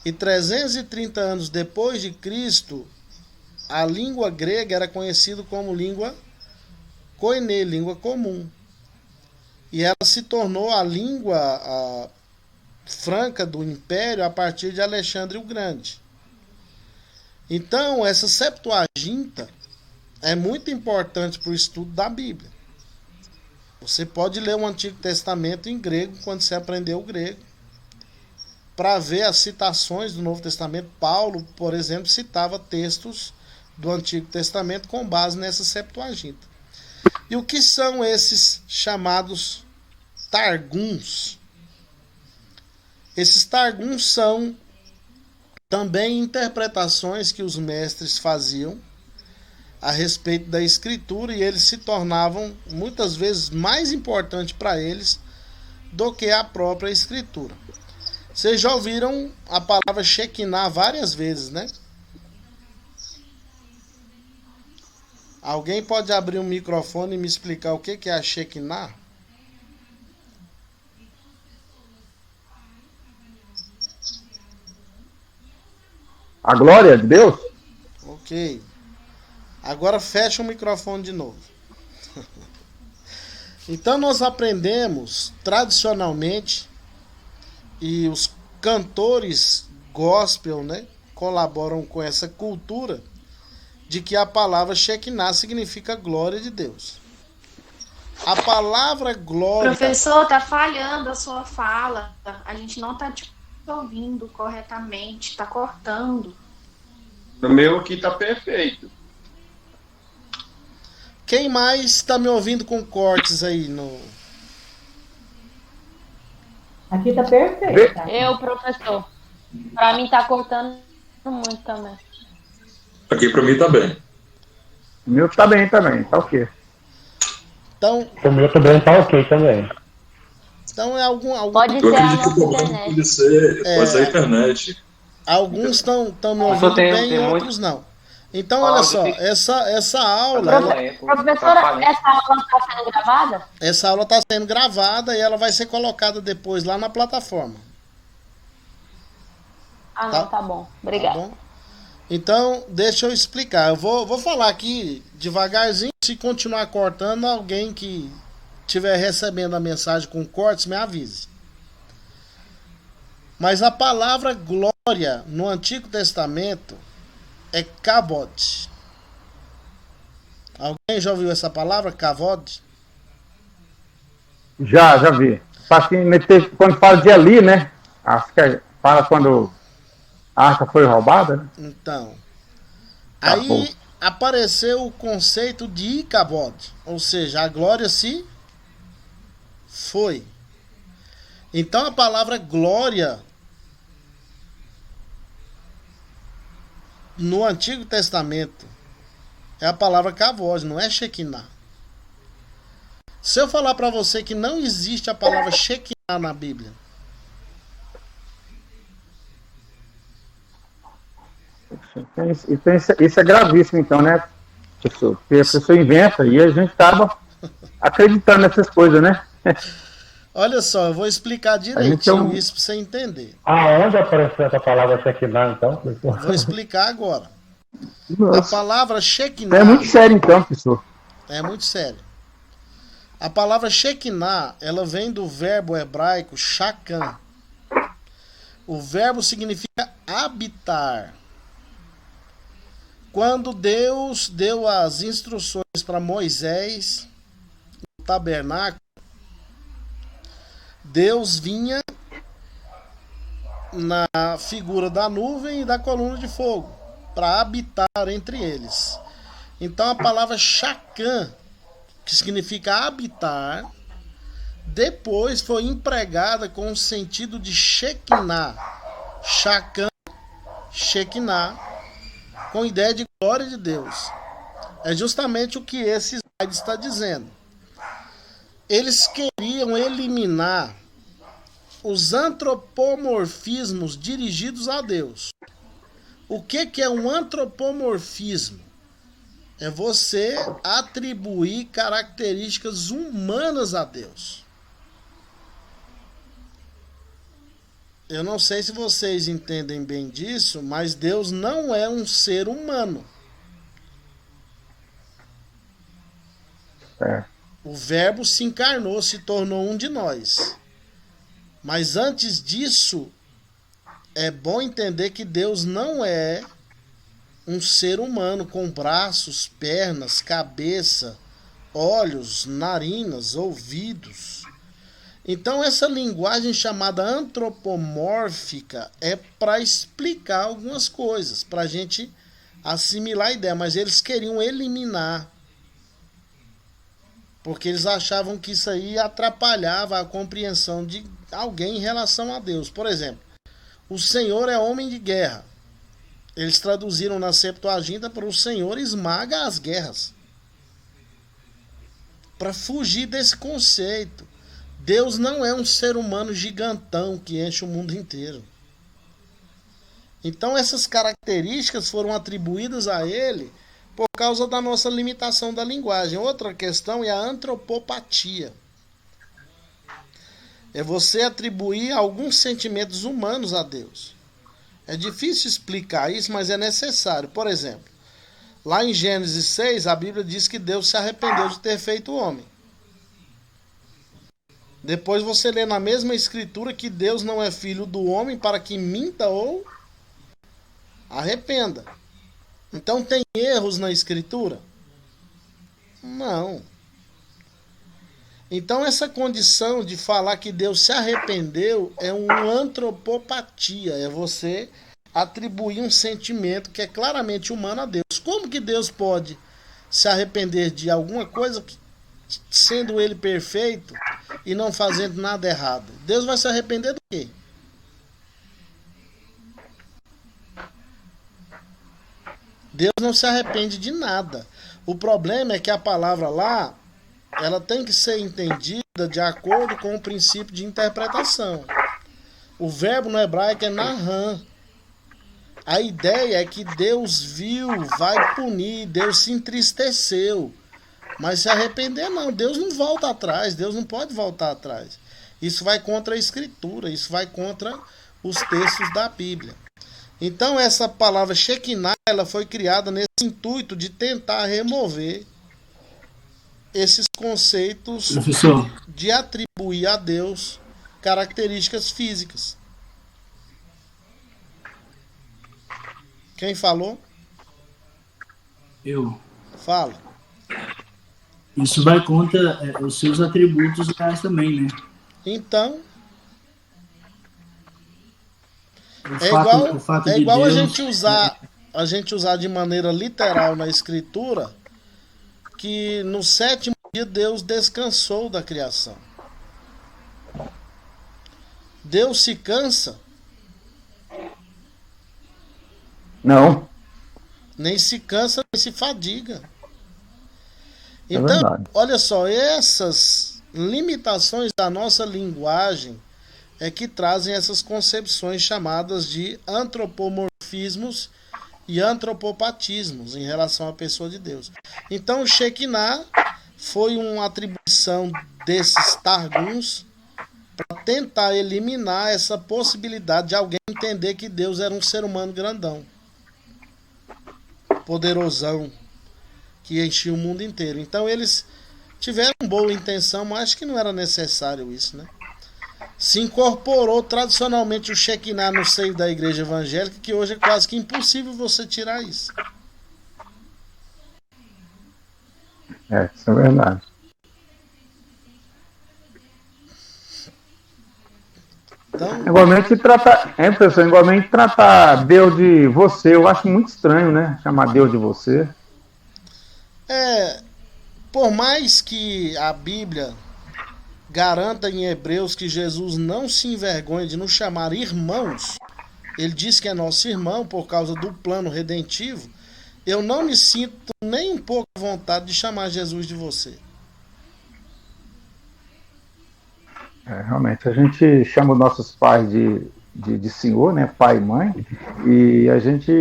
e 330 anos depois de Cristo, a língua grega era conhecida como língua koiné, língua comum. E ela se tornou a língua franca do Império a partir de Alexandre o Grande. Então, essa Septuaginta é muito importante para o estudo da Bíblia. Você pode ler o Antigo Testamento em grego quando você aprendeu o grego, para ver as citações do Novo Testamento. Paulo, por exemplo, citava textos do Antigo Testamento com base nessa Septuaginta. E o que são esses chamados targums? Esses targums são também interpretações que os mestres faziam a respeito da escritura, e eles se tornavam muitas vezes mais importantes para eles do que a própria escritura. Vocês já ouviram a palavra Shekinah várias vezes, né? Alguém pode abrir um microfone e me explicar o que é a Shekinah? A glória de Deus? Ok. Agora fecha o microfone de novo. Então nós aprendemos tradicionalmente, e os cantores gospel, né, colaboram com essa cultura, de que a palavra Shekinah significa glória de Deus. A palavra glória... Professor, tá falhando a sua fala. A gente não tá te ouvindo corretamente, tá cortando. No meu aqui tá perfeito. Quem mais está me ouvindo com cortes aí no... Aqui tá perfeito. Eu, professor. Pra mim tá cortando muito também. Aqui pra mim tá bem. O meu tá bem também, tá ok. Então, O meu também tá ok também. então é algum Pode Eu ser a acredito que nossa o problema internet. pode ser a internet. alguns estão me Professor, ouvindo tem bem e muito- outros não. Então, olha áudio só, fica- essa aula, ela- Professora, essa aula está sendo gravada? essa aula está sendo gravada e ela vai ser colocada depois lá na plataforma. Ah, Tá. não, tá bom. Tá Obrigada. bom? Então, deixa eu explicar. Eu vou falar aqui devagarzinho. Se continuar cortando, alguém que estiver recebendo a mensagem com cortes, me avise. Mas a palavra glória no Antigo Testamento é kavod. Alguém já ouviu essa palavra, kavod? Já vi. Assim, quando fala de ali, né? Acho que fala quando a arca foi roubada, né? Então, Tá aí bom. apareceu o conceito de ikavod, ou seja, a glória se foi. Então a palavra glória no Antigo Testamento é a palavra kavod, não é Shekinah. Se eu falar para você que não existe a palavra Shekinah na Bíblia, Isso é gravíssimo, então, né, professor? Porque a pessoa inventa e a gente acaba acreditando nessas coisas, né? olha só, eu vou explicar gente é direitinho isso para você entender. Aonde apareceu essa palavra Shekinah, então? Vou explicar agora. A Nossa, palavra Shekinah é muito sério, então, professor. é muito sério. A palavra Shekinah, ela vem do verbo hebraico shakan. O verbo significa habitar. Quando Deus deu as instruções para Moisés no tabernáculo, Deus vinha na figura da nuvem e da coluna de fogo para habitar entre eles. Então a palavra shakan, que significa habitar, depois foi empregada com o sentido de Shekinah, Shakan, Shekinah, com ideia de glória de Deus. É justamente o que esse slide está dizendo. Eles queriam eliminar os antropomorfismos dirigidos a Deus. O que é um antropomorfismo? É você atribuir características humanas a Deus. Eu não sei se vocês entendem bem disso, mas Deus não é um ser humano. O Verbo se encarnou, se tornou um de nós. Mas antes disso, é bom entender que Deus não é um ser humano com braços, pernas, cabeça, olhos, narinas, ouvidos. Então essa linguagem chamada antropomórfica é para explicar algumas coisas, para a gente assimilar a ideia, mas eles queriam eliminar, porque eles achavam que isso aí atrapalhava a compreensão de alguém em relação a Deus. Por exemplo, o Senhor é homem de guerra. Eles traduziram na Septuaginta para o Senhor esmaga as guerras. Para fugir desse conceito. Deus não é um ser humano gigantão que enche o mundo inteiro. Então essas características foram atribuídas a ele por causa da nossa limitação da linguagem. Outra questão é a antropopatia. É você atribuir alguns sentimentos humanos a Deus. É difícil explicar isso, mas é necessário. Por exemplo, lá em Gênesis 6, a Bíblia diz que Deus se arrependeu de ter feito o homem. Depois você lê na mesma escritura que Deus não é filho do homem para que minta ou arrependa. Então tem erros na escritura? Não. Então essa condição de falar que Deus se arrependeu é uma antropopatia, é você atribuir um sentimento que é claramente humano a Deus. Como que Deus pode se arrepender de alguma coisa sendo ele perfeito e não fazendo nada errado? Deus vai se arrepender do quê? Deus não se arrepende de nada. O problema é que a palavra lá, ela tem que ser entendida de acordo com o princípio de interpretação. O verbo no hebraico é nahan. A ideia é que Deus viu, vai punir, Deus se entristeceu. Mas se arrepender não, Deus não volta atrás, Deus não pode voltar atrás. Isso vai contra a Escritura, isso vai contra os textos da Bíblia. Então essa palavra Shekinah, ela foi criada nesse intuito de tentar remover esses conceitos, professor, de atribuir a Deus características físicas. Quem falou? Eu. Fala. Isso vai contra os seus atributos reais também, né? Então, O fato de igual Deus, a gente usar de maneira literal na Escritura que no sétimo dia Deus descansou da criação. Deus se cansa? Não. Nem se cansa, nem se fadiga. É Então, verdade. olha só, essas limitações da nossa linguagem é que trazem essas concepções chamadas de antropomorfismos e antropopatismos em relação à pessoa de Deus. Então, o Shekinah foi uma atribuição desses targuns para tentar eliminar essa possibilidade de alguém entender que Deus era um ser humano grandão, poderosão, que enchia o mundo inteiro. Então eles tiveram boa intenção, mas acho que não era necessário isso, né? Se incorporou tradicionalmente o Shekinah no seio da igreja evangélica, que hoje é quase que impossível você tirar isso. Isso é verdade. Então, Igualmente tratar Deus de você, eu acho muito estranho, né? Chamar Deus de você. por mais que a Bíblia garanta em Hebreus que Jesus não se envergonha de nos chamar irmãos. Ele diz que é nosso irmão por causa do plano redentivo. Eu não me sinto nem um pouco à vontade de chamar Jesus de você. Realmente, a gente chama os nossos pais de senhor, né? Pai e mãe, e a gente.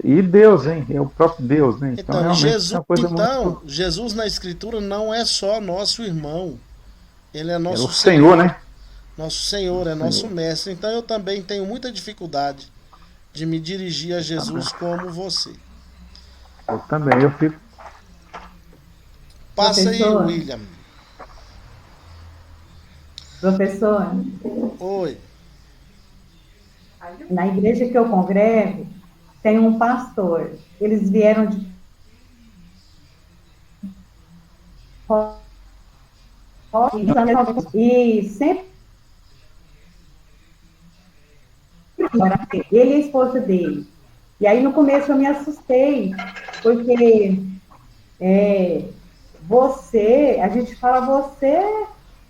E Deus, hein? É o próprio Deus, né? Então, realmente Jesus, é uma coisa muito... Jesus na Escritura não é só nosso irmão. Ele é nosso o Senhor, né? Nosso Senhor, é nosso mestre. Então eu também tenho muita dificuldade de me dirigir a Jesus como você. Eu também, eu fico. Passa aí, Professor. William. Professor, Oi. na igreja que eu congrego, tem um pastor. Eles vieram de e sempre ele e a esposa dele. E aí no começo eu me assustei, porque a gente fala você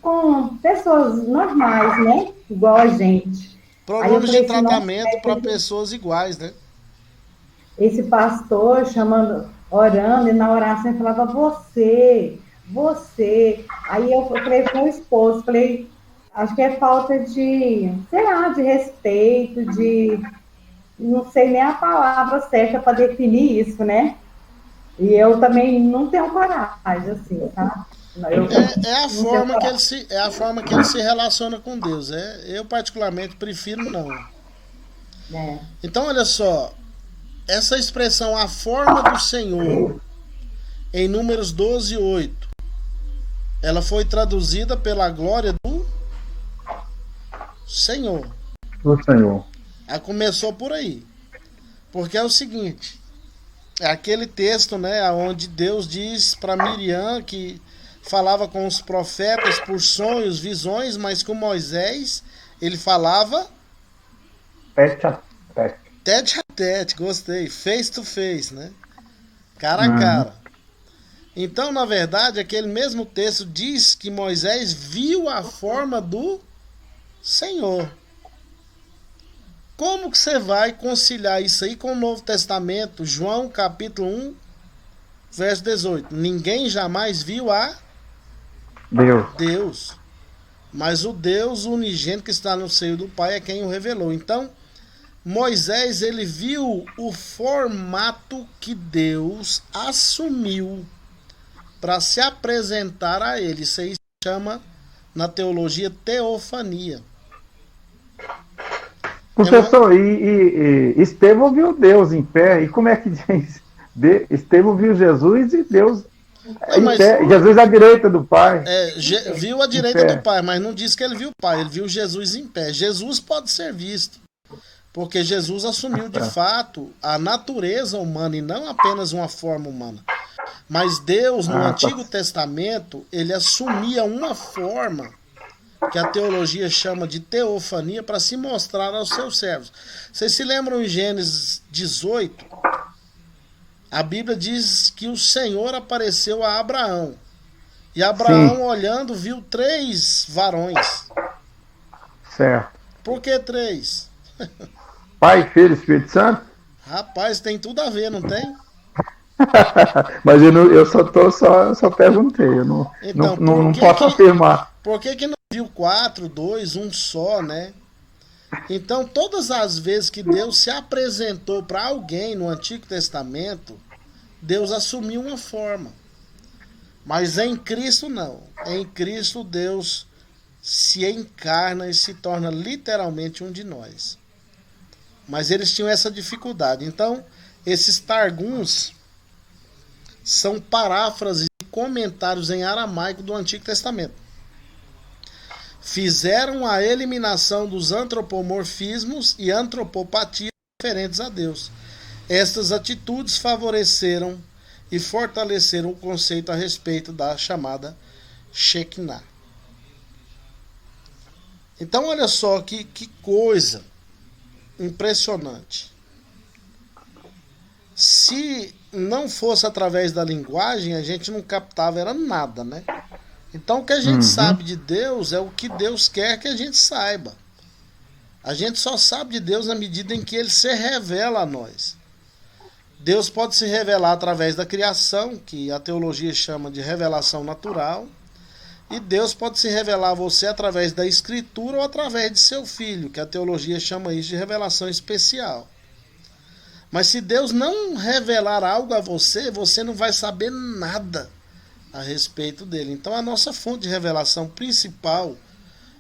com pessoas normais, né? Igual a gente. Programas de tratamento para pessoas iguais, né? Esse pastor chamando, orando, e na oração ele falava você. Aí eu falei com o esposo, falei, acho que é falta de, sei lá, de respeito, não sei nem a palavra certa para definir isso, né? E eu também não tenho coragem, assim, tá? É a forma que ele se relaciona com Deus. Eu particularmente prefiro não. Então, olha só, essa expressão, a forma do Senhor, em Números 12:8, ela foi traduzida pela glória do Senhor. Do Senhor. Ela começou por aí. Porque é o seguinte, é aquele texto, né, onde Deus diz para Miriam que falava com os profetas por sonhos, visões, mas com Moisés ele falava tete a tete. Tete a tete, gostei. Face to face, né? Cara a cara. Então, na verdade, aquele mesmo texto diz que Moisés viu a forma do Senhor. Como que você vai conciliar isso aí com o Novo Testamento? João capítulo 1, verso 18. Ninguém jamais viu a Deus. Mas o Deus unigênito que está no seio do Pai é quem o revelou. Então, Moisés, ele viu o formato que Deus assumiu para se apresentar a ele. Isso aí se chama, na teologia, teofania. Professor, e Estevão viu Deus em pé, e como é que diz? Estevão viu Jesus e Deus em pé, Jesus à direita do Pai. Viu à direita do Pai, mas não diz que ele viu o Pai, ele viu Jesus em pé. Jesus pode ser visto, porque Jesus assumiu de fato a natureza humana e não apenas uma forma humana. Mas Deus, no Antigo Testamento, ele assumia uma forma que a teologia chama de teofania para se mostrar aos seus servos. Vocês se lembram em Gênesis 18? A Bíblia diz que o Senhor apareceu a Abraão. E Abraão, olhando, viu 3 varões. Certo. Por que 3? Pai, Filho e Espírito Santo? Rapaz, tem tudo a ver, não tem? Mas eu só perguntei, eu não posso afirmar. Por que não viu 4, 2, 1 só, né? Então, todas as vezes que Deus se apresentou para alguém no Antigo Testamento, Deus assumiu uma forma. Mas em Cristo não. Em Cristo Deus se encarna e se torna literalmente um de nós. Mas eles tinham essa dificuldade. Então, esses targuns são paráfrases e comentários em aramaico do Antigo Testamento. Fizeram a eliminação dos antropomorfismos e antropopatias referentes a Deus. Estas atitudes favoreceram e fortaleceram o conceito a respeito da chamada Shekinah. Então, olha só que coisa impressionante. Se não fosse através da linguagem, a gente não captava era nada, né? Então o que a gente sabe de Deus é o que Deus quer que a gente saiba. A gente só sabe de Deus na medida em que ele se revela a nós. Deus pode se revelar através da criação, que a teologia chama de revelação natural, e Deus pode se revelar a você através da escritura ou através de seu filho, que a teologia chama isso de revelação especial. Mas se Deus não revelar algo a você, você não vai saber nada a respeito dele. Então a nossa fonte de revelação principal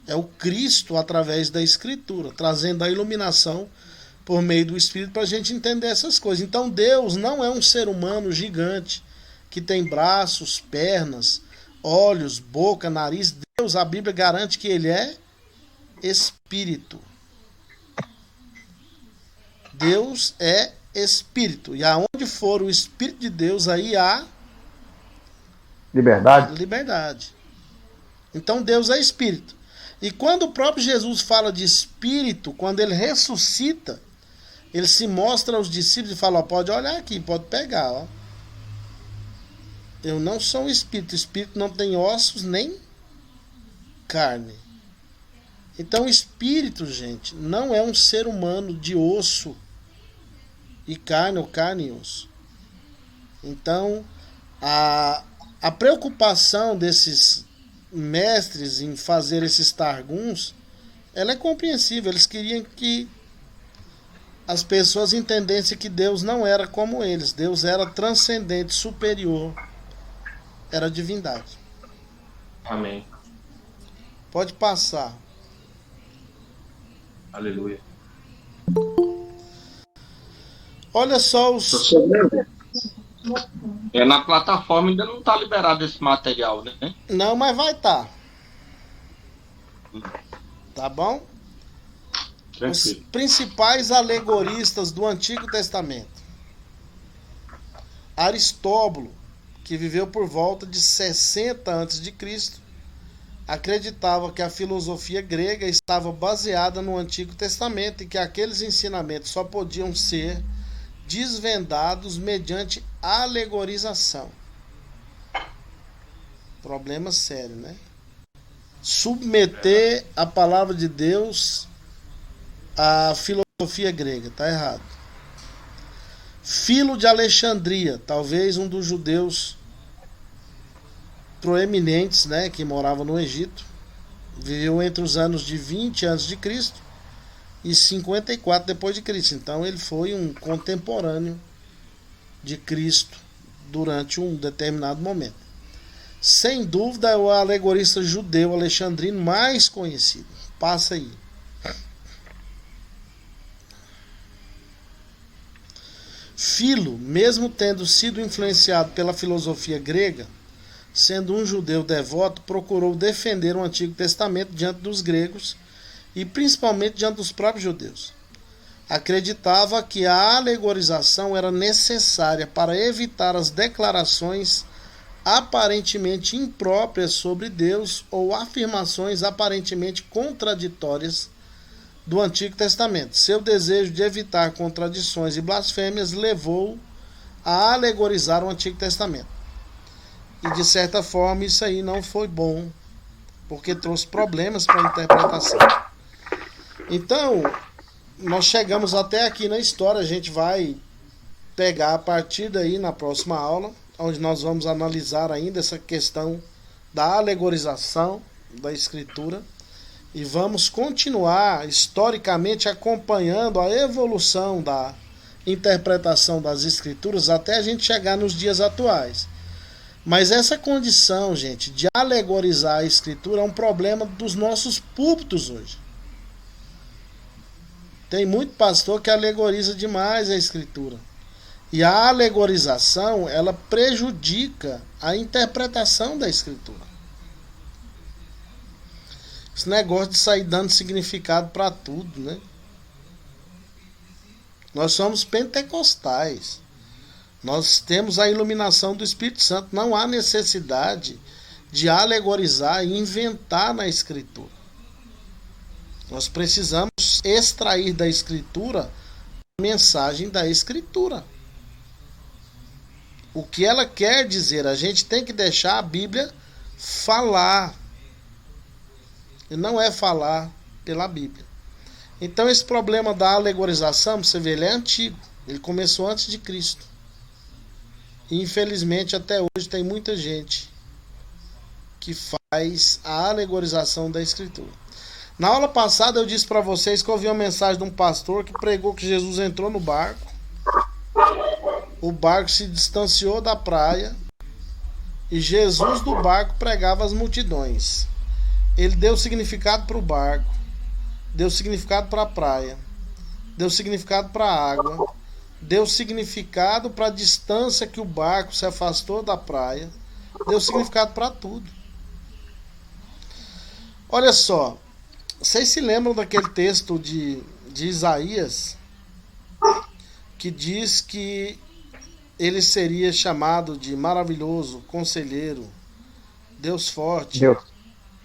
é o Cristo através da escritura, trazendo a iluminação por meio do Espírito para a gente entender essas coisas. Então Deus não é um ser humano gigante que tem braços, pernas, olhos, boca, nariz. Deus, a Bíblia garante que ele é Espírito. Deus é Espírito. E aonde for o Espírito de Deus, aí há liberdade. Então Deus é Espírito. E quando o próprio Jesus fala de Espírito, quando ele ressuscita, ele se mostra aos discípulos e fala, ó, pode olhar aqui, pode pegar, ó. Eu não sou um espírito. Espírito não tem ossos nem carne. Então, espírito, gente, não é um ser humano de osso e carne, ou carne e osso. Então, a preocupação desses mestres em fazer esses targuns, ela é compreensível. Eles queriam que as pessoas entendessem que Deus não era como eles. Deus era transcendente, superior. Era divindade. Amém. Pode passar. Aleluia. Olha só os... Na plataforma ainda não está liberado esse material, né? Não, mas vai tá bom? Os principais alegoristas do Antigo Testamento. Aristóbulo, que viveu por volta de 60 a.C., acreditava que a filosofia grega estava baseada no Antigo Testamento e que aqueles ensinamentos só podiam ser desvendados mediante alegorização. Problema sério, né? Submeter a palavra de Deus à filosofia grega, tá errado. Filo de Alexandria, talvez um dos judeus proeminentes, né, que morava no Egito, viveu entre os anos de 20 a.C. e 54 depois de Cristo. Então ele foi um contemporâneo de Cristo durante um determinado momento. Sem dúvida é o alegorista judeu alexandrino mais conhecido. Passa aí. Filo, mesmo tendo sido influenciado pela filosofia grega, sendo um judeu devoto, procurou defender o Antigo Testamento diante dos gregos e principalmente diante dos próprios judeus. Acreditava que a alegorização era necessária para evitar as declarações aparentemente impróprias sobre Deus ou afirmações aparentemente contraditórias do Antigo Testamento. Seu desejo de evitar contradições e blasfêmias levou a alegorizar o Antigo Testamento. E de certa forma isso aí não foi bom, porque trouxe problemas para a interpretação. Então, nós chegamos até aqui na história. A gente vai pegar a partir daí na próxima aula, onde nós vamos analisar ainda essa questão da alegorização da Escritura. E vamos continuar historicamente acompanhando a evolução da interpretação das Escrituras até a gente chegar nos dias atuais. Mas essa condição, gente, de alegorizar a Escritura é um problema dos nossos púlpitos hoje. Tem muito pastor que alegoriza demais a Escritura. E a alegorização, ela prejudica a interpretação da Escritura. Esse negócio de sair dando significado para tudo, né? Nós somos pentecostais. Nós temos a iluminação do Espírito Santo. Não há necessidade de alegorizar e inventar na Escritura. Nós precisamos extrair da Escritura a mensagem da Escritura. O que ela quer dizer, a gente tem que deixar a Bíblia falar. E não é falar pela Bíblia. Então esse problema da alegorização, você vê, ele é antigo. Ele começou antes de Cristo. E infelizmente até hoje tem muita gente que faz a alegorização da Escritura. Na aula passada eu disse para vocês que eu ouvi uma mensagem de um pastor que pregou que Jesus entrou no barco. O barco se distanciou da praia e Jesus do barco pregava as multidões. Ele deu significado para o barco, deu significado para a praia, deu significado para a água, deu significado para a distância que o barco se afastou da praia, deu significado para tudo. Olha só, vocês se lembram daquele texto de Isaías que diz que ele seria chamado de maravilhoso, conselheiro, Deus forte, Deus.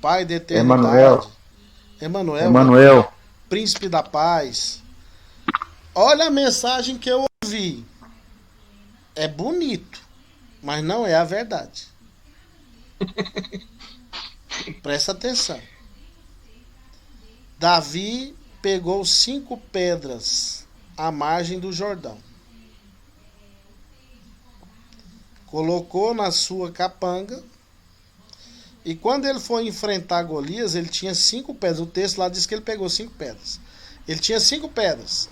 Pai da eternidade, Emanuel, príncipe da paz. Olha a mensagem que eu ouvi. É bonito, mas não é a verdade. Presta atenção. Davi pegou 5 pedras à margem do Jordão. Colocou na sua capanga. E quando ele foi enfrentar Golias, ele tinha 5 pedras. O texto lá diz que ele pegou 5 pedras. Ele tinha 5 pedras.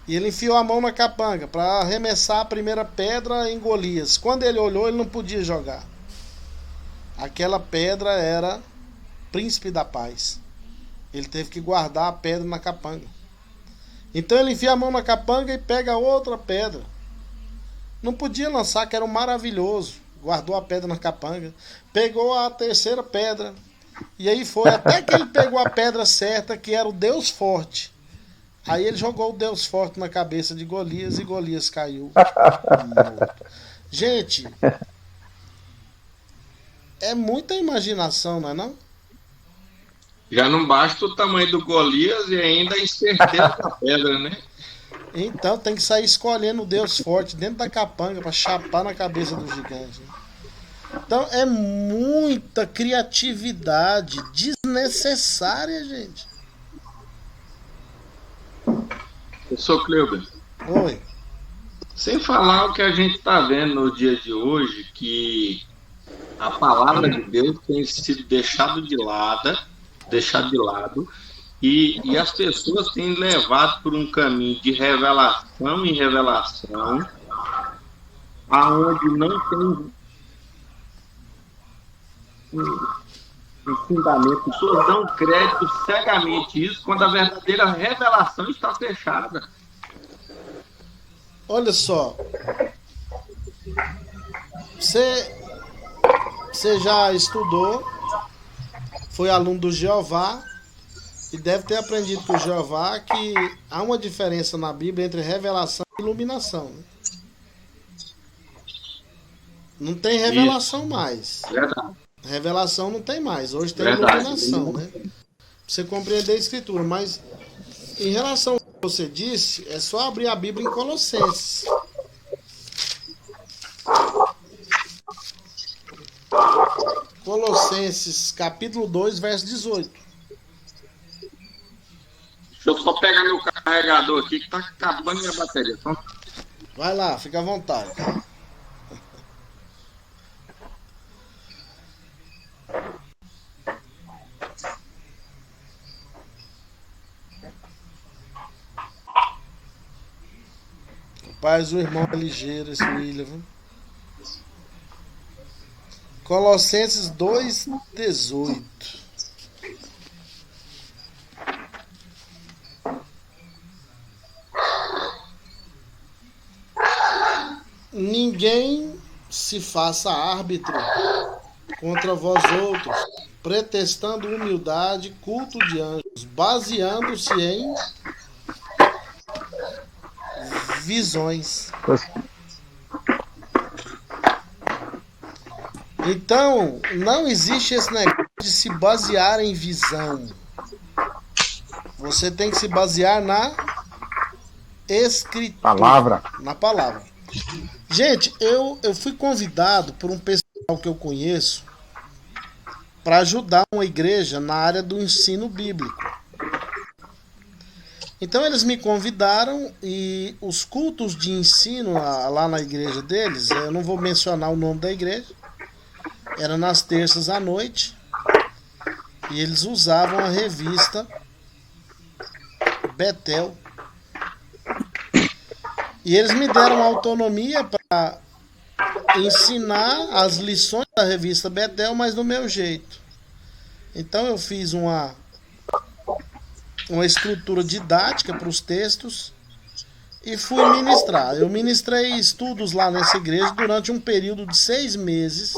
E ele enfiou a mão na capanga para arremessar a primeira pedra em Golias. Quando ele olhou, ele não podia jogar. Aquela pedra era príncipe da paz. Ele teve que guardar a pedra na capanga. Então ele enfia a mão na capanga e pega outra pedra. Não podia lançar, que era um maravilhoso. Guardou a pedra na capanga. Pegou a terceira pedra. E aí foi até que ele pegou a pedra certa, que era o Deus forte. Aí ele jogou o Deus forte na cabeça de Golias e Golias caiu morto. Gente, é muita imaginação, não é não? Já não basta o tamanho do Golias e ainda a certeza da pedra, né? Então tem que sair escolhendo o Deus forte dentro da capanga para chapar na cabeça do gigante. Então é muita criatividade desnecessária, gente. Professor Cleuber. Oi. Sem falar o que a gente está vendo no dia de hoje, que a palavra de Deus tem sido deixada de lado, e as pessoas têm levado por um caminho de revelação em revelação, aonde não tem um fundamento. As pessoas dão crédito cegamente a isso, quando a verdadeira revelação está fechada. Olha só. Você já estudou, foi aluno do Jeová, e deve ter aprendido com o Jeová que há uma diferença na Bíblia entre revelação e iluminação. Né? Não tem revelação mais. Verdade. Revelação não tem mais. Hoje tem Verdade. Iluminação, né? Pra você compreender a Escritura. Mas em relação ao que você disse, é só abrir a Bíblia em Colossenses. Colossenses, capítulo 2, verso 18. Deixa eu só pegar meu carregador aqui, que tá acabando minha bateria. Vai lá, fica à vontade. Rapaz, o irmão é ligeiro, esse William, viu? Colossenses 2, 18. Ninguém se faça árbitro contra vós outros, pretextando humildade, culto de anjos, baseando-se em visões. Então, não existe esse negócio de se basear em visão. Você tem que se basear na Escritura. Palavra. Na palavra. Gente, eu fui convidado por um pessoal que eu conheço para ajudar uma igreja na área do ensino bíblico. Então eles me convidaram e os cultos de ensino lá na igreja deles, eu não vou mencionar o nome da igreja, era nas terças à noite e eles usavam a revista Betel. E eles me deram autonomia para ensinar as lições da revista Betel, mas do meu jeito. Então eu fiz uma estrutura didática para os textos e fui ministrar. Eu ministrei estudos lá nessa igreja durante um período de 6 meses,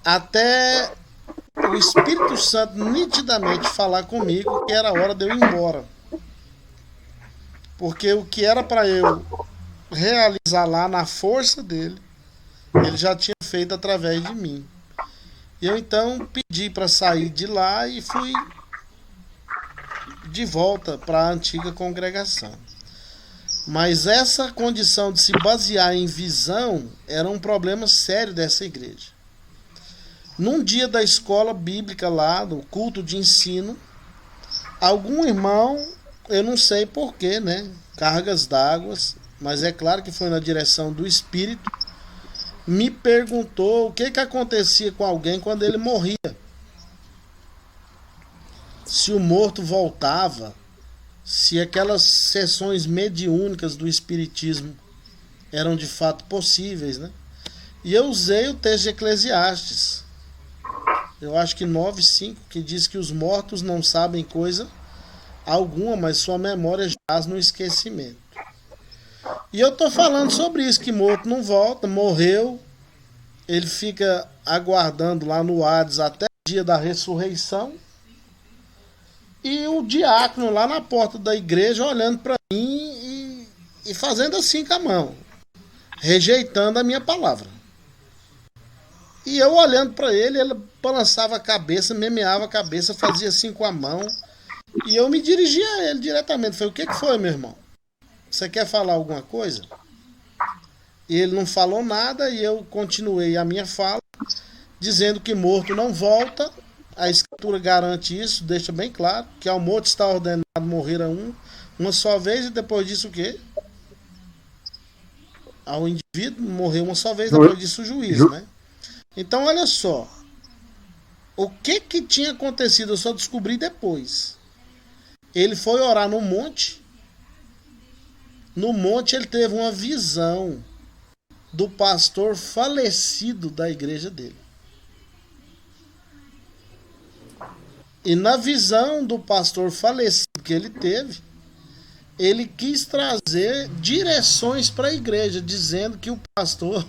até o Espírito Santo nitidamente falar comigo que era hora de eu ir embora. Porque o que era para eu realizar lá na força dele, ele já tinha feito através de mim. Eu então pedi para sair de lá e fui de volta para a antiga congregação. Mas essa condição de se basear em visão era um problema sério dessa igreja. Num dia da escola bíblica lá, do culto de ensino, algum irmão, eu não sei porquê, né? Cargas d'água, mas é claro que foi na direção do Espírito, me perguntou o que acontecia com alguém quando ele morria. Se o morto voltava, se aquelas sessões mediúnicas do Espiritismo eram de fato possíveis, né? E eu usei o texto de Eclesiastes, eu acho que 9:5, que diz que os mortos não sabem coisa alguma, mas sua memória jaz no esquecimento. E eu tô falando sobre isso, que morto não volta, morreu, ele fica aguardando lá no Hades até o dia da ressurreição, e o diácono lá na porta da igreja olhando para mim e fazendo assim com a mão, rejeitando a minha palavra. E eu olhando para ele, ele balançava a cabeça, memeava a cabeça, fazia assim com a mão, e eu me dirigia a ele diretamente. Falei, o que foi, meu irmão? Você quer falar alguma coisa? E ele não falou nada e eu continuei a minha fala, dizendo que morto não volta. A Escritura garante isso, deixa bem claro, que ao morto está ordenado morrer a uma só vez, e depois disso o quê? Ao indivíduo morrer uma só vez, depois disso o juízo, né? Então olha só, o que tinha acontecido eu só descobri depois. Ele foi orar no monte. No monte ele teve uma visão do pastor falecido da igreja dele. E na visão do pastor falecido que ele teve, ele quis trazer direções para a igreja, dizendo que o pastor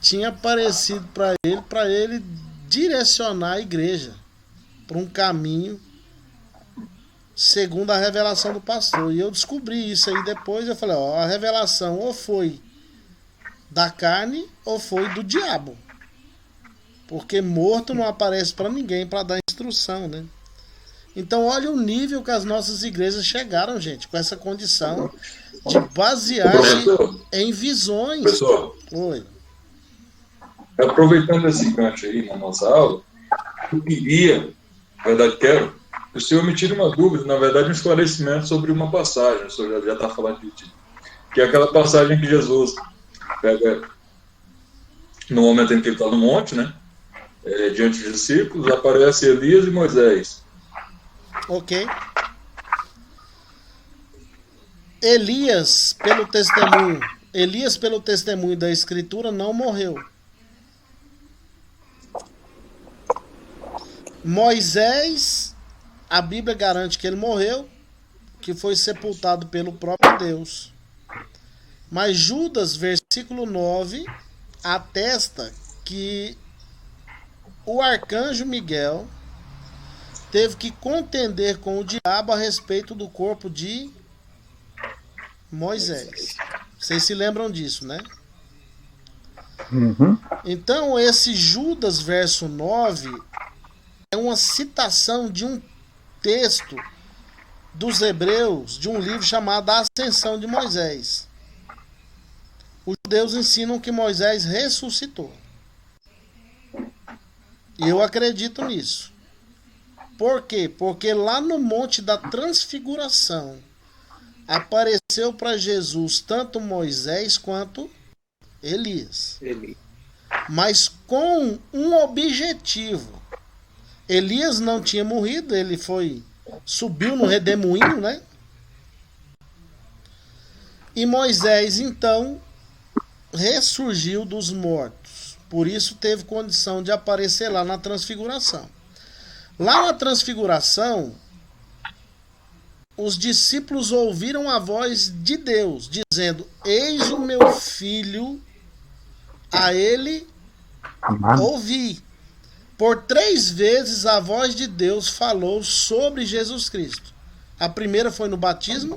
tinha aparecido para ele direcionar a igreja para um caminho segundo a revelação do pastor. E eu descobri isso aí depois, eu falei, a revelação ou foi da carne ou foi do diabo. Porque morto não aparece para ninguém para dar instrução, né? Então olha o nível que as nossas igrejas chegaram, gente, com essa condição de basear-se em visões. Pessoal, oi. Aproveitando esse gancho aí na nossa aula, eu queria, na verdade quero, que o senhor me tire uma dúvida, na verdade um esclarecimento sobre uma passagem, o senhor já está falando que é aquela passagem que Jesus pega no momento em que ele está no monte, né? Diante dos discípulos, aparece Elias e Moisés. Ok. Elias, pelo testemunho da Escritura, não morreu. Moisés, a Bíblia garante que ele morreu, que foi sepultado pelo próprio Deus. Mas Judas, versículo 9, atesta que o arcanjo Miguel teve que contender com o diabo a respeito do corpo de Moisés. Vocês se lembram disso, né? Uhum. Então, esse Judas, verso 9, é uma citação de um texto dos Hebreus, de um livro chamado A Ascensão de Moisés. Os judeus ensinam que Moisés ressuscitou. Eu acredito nisso. Por quê? Porque lá no Monte da Transfiguração apareceu para Jesus tanto Moisés quanto Elias. Mas com um objetivo. Elias não tinha morrido, ele subiu no redemoinho, né? E Moisés, então, ressurgiu dos mortos. Por isso teve condição de aparecer lá na Transfiguração. Lá na Transfiguração, os discípulos ouviram a voz de Deus, dizendo: eis o meu filho, a ele ouvi. Por 3 vezes a voz de Deus falou sobre Jesus Cristo. A primeira foi no batismo.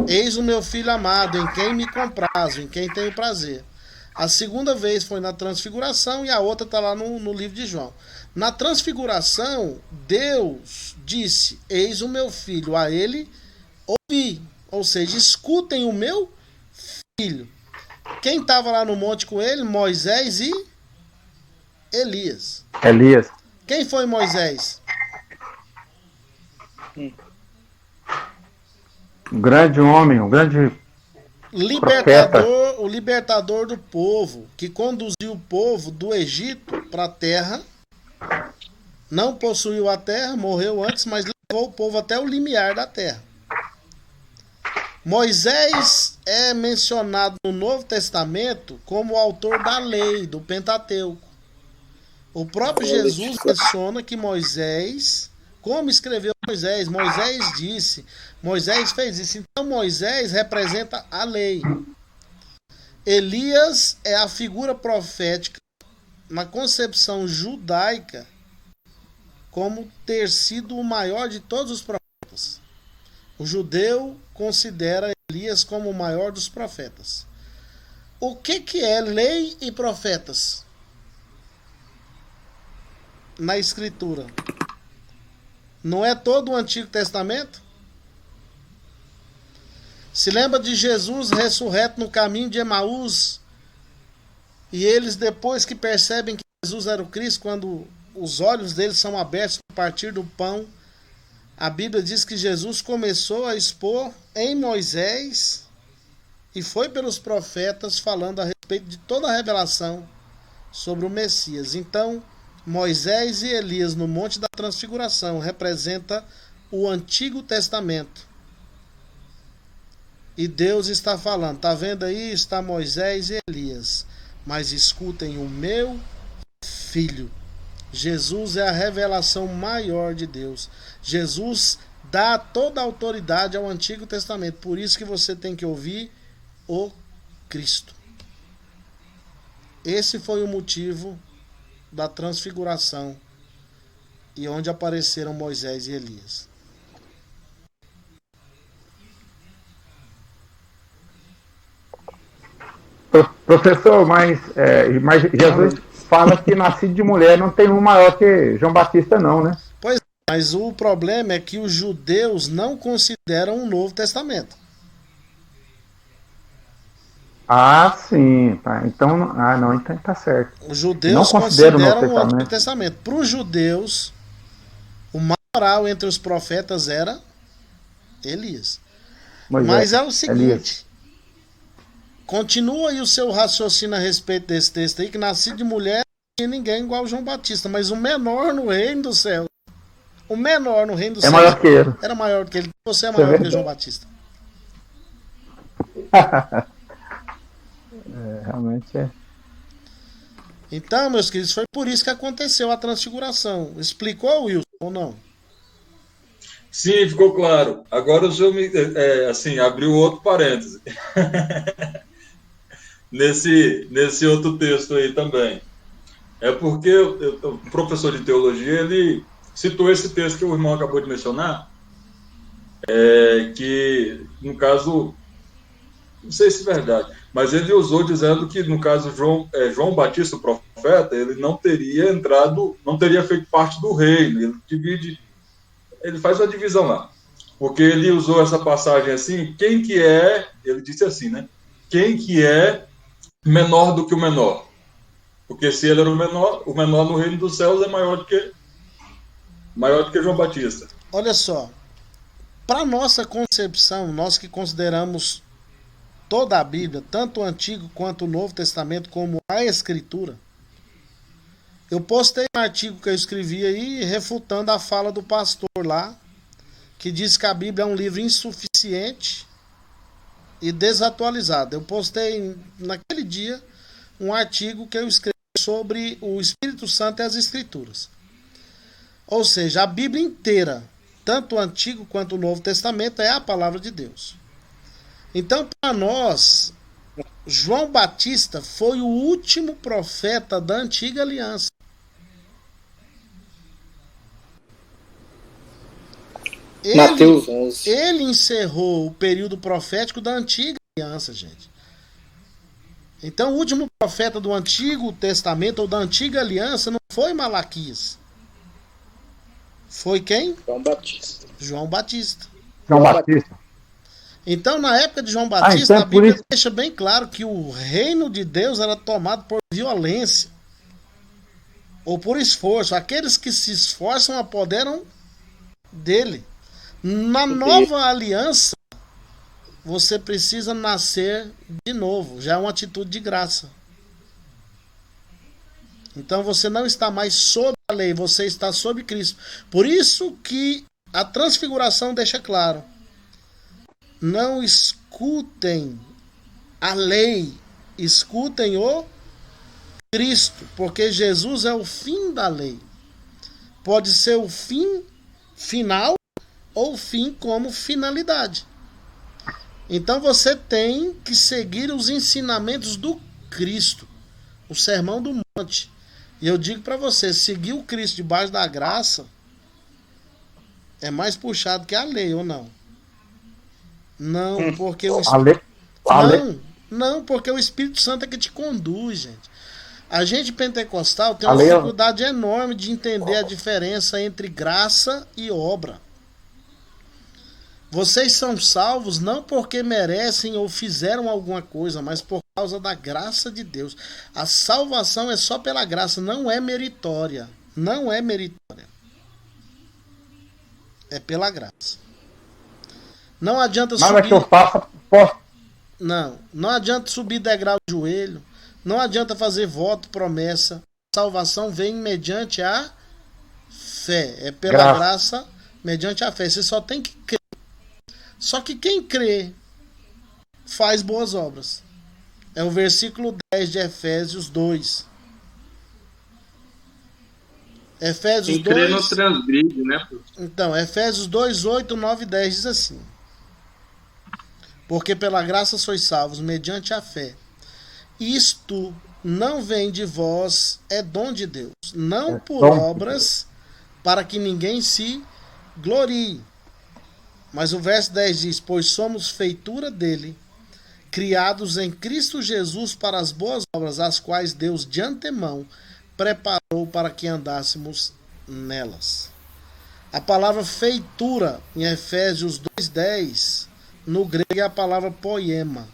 Eis o meu filho amado, em quem me comprazo, em quem tenho prazer. A segunda vez foi na Transfiguração e a outra está lá no livro de João. Na Transfiguração, Deus disse: eis o meu filho, a ele ouvi. Ou seja, escutem o meu filho. Quem estava lá no monte com ele? Moisés e Elias. Quem foi Moisés? Um grande homem, um grande o libertador do povo, que conduziu o povo do Egito para a terra. Não possuiu a terra, morreu antes, mas levou o povo até o limiar da terra. Moisés é mencionado no Novo Testamento como o autor da lei, do Pentateuco. O próprio Jesus menciona que Moisés, como escreveu Moisés? Moisés disse, Moisés fez isso. Então Moisés representa a lei. Elias é a figura profética na concepção judaica como ter sido o maior de todos os profetas. O judeu considera Elias como o maior dos profetas. O que é lei e profetas na Escritura? Não é todo o Antigo Testamento? Se lembra de Jesus ressurreto no caminho de Emaús? E eles, depois que percebem que Jesus era o Cristo, quando os olhos deles são abertos a partir do pão, a Bíblia diz que Jesus começou a expor em Moisés e foi pelos profetas falando a respeito de toda a revelação sobre o Messias. Então, Moisés e Elias no Monte da Transfiguração representa o Antigo Testamento. E Deus está falando, tá vendo aí? Está Moisés e Elias. Mas escutem o meu filho. Jesus é a revelação maior de Deus. Jesus dá toda a autoridade ao Antigo Testamento. Por isso que você tem que ouvir o Cristo. Esse foi o motivo da transfiguração e onde apareceram Moisés e Elias. Professor, mas Jesus fala que nascido de mulher não tem um maior que João Batista não, né? Pois é, mas o problema é que os judeus não consideram o Novo Testamento. Ah, sim. Tá. Então, então tá certo. Os judeus não consideram o Antigo Testamento. Para os judeus, o maior entre os profetas era Elias. Mas é o seguinte... Elias. Continua aí o seu raciocínio a respeito desse texto aí, que nascido de mulher não tinha ninguém igual João Batista, mas o menor no reino do céu, o menor no reino do céu maior que ele. Era maior que ele. Você é maior que João Batista. Realmente é. Então, meus queridos, foi por isso que aconteceu a transfiguração. Explicou, Wilson, ou não? Sim, ficou claro. Agora o senhor abriu outro parêntese. nesse outro texto aí também. É porque o professor de teologia, ele citou esse texto que o irmão acabou de mencionar, que, no caso, não sei se é verdade, mas ele usou dizendo que, no caso, João Batista, o profeta, ele não teria feito parte do reino. Ele faz uma divisão lá, porque ele usou essa passagem assim, ele disse assim, né? Quem que é menor do que o menor? Porque se ele era o menor no reino dos céus é maior do que João Batista. Olha só, para nossa concepção, nós que consideramos toda a Bíblia, tanto o Antigo quanto o Novo Testamento, como a Escritura, eu postei um artigo que eu escrevi aí refutando a fala do pastor lá, que diz que a Bíblia é um livro insuficiente e desatualizado. Eu postei naquele dia um artigo que eu escrevi sobre o Espírito Santo e as Escrituras. Ou seja, a Bíblia inteira, tanto o Antigo quanto o Novo Testamento, é a palavra de Deus. Então, para nós, João Batista foi o último profeta da Antiga Aliança. Mateus 11. Ele encerrou o período profético da Antiga Aliança, gente. Então, o último profeta do Antigo Testamento ou da Antiga Aliança não foi Malaquias. Foi quem? João Batista. João Batista. João Batista. Então, na época de João Batista, então, a Bíblia isso... deixa bem claro que o reino de Deus era tomado por violência ou por esforço. Aqueles que se esforçam apoderam dele. Na nova aliança, você precisa nascer de novo. Já é uma atitude de graça. Então você não está mais sob a lei, você está sob Cristo. Por isso que a transfiguração deixa claro: não escutem a lei, escutem o Cristo, porque Jesus é o fim da lei. Pode ser o fim final ou o fim como finalidade. Então você tem que seguir os ensinamentos do Cristo, o Sermão do Monte. E eu digo para você, seguir o Cristo debaixo da graça é mais puxado que a lei, ou não? Não, porque o não, porque o Espírito Santo é que te conduz, gente. A gente pentecostal tem uma dificuldade enorme de entender a diferença entre graça e obra. Vocês são salvos não porque merecem ou fizeram alguma coisa, mas por causa da graça de Deus. A salvação é só pela graça, não é meritória. Não é meritória. É pela graça. Não adianta subir... Nada que eu faça, posso... Não adianta subir degrau de joelho. Não adianta fazer voto, promessa. A salvação vem mediante a fé. É pela graça mediante a fé. Você só tem que crer. Só que quem crê faz boas obras. É o versículo 10 de Efésios 2. Efésios quem crê 2... não transgride, né? Então, Efésios 2, 8, 9 e 10 diz assim: porque pela graça sois salvos, mediante a fé. Isto não vem de vós, é dom de Deus. Não por obras, para que ninguém se glorie. Mas o verso 10 diz: pois somos feitura dele, criados em Cristo Jesus para as boas obras, as quais Deus de antemão preparou para que andássemos nelas. A palavra feitura em Efésios 2:10 no grego é a palavra poema.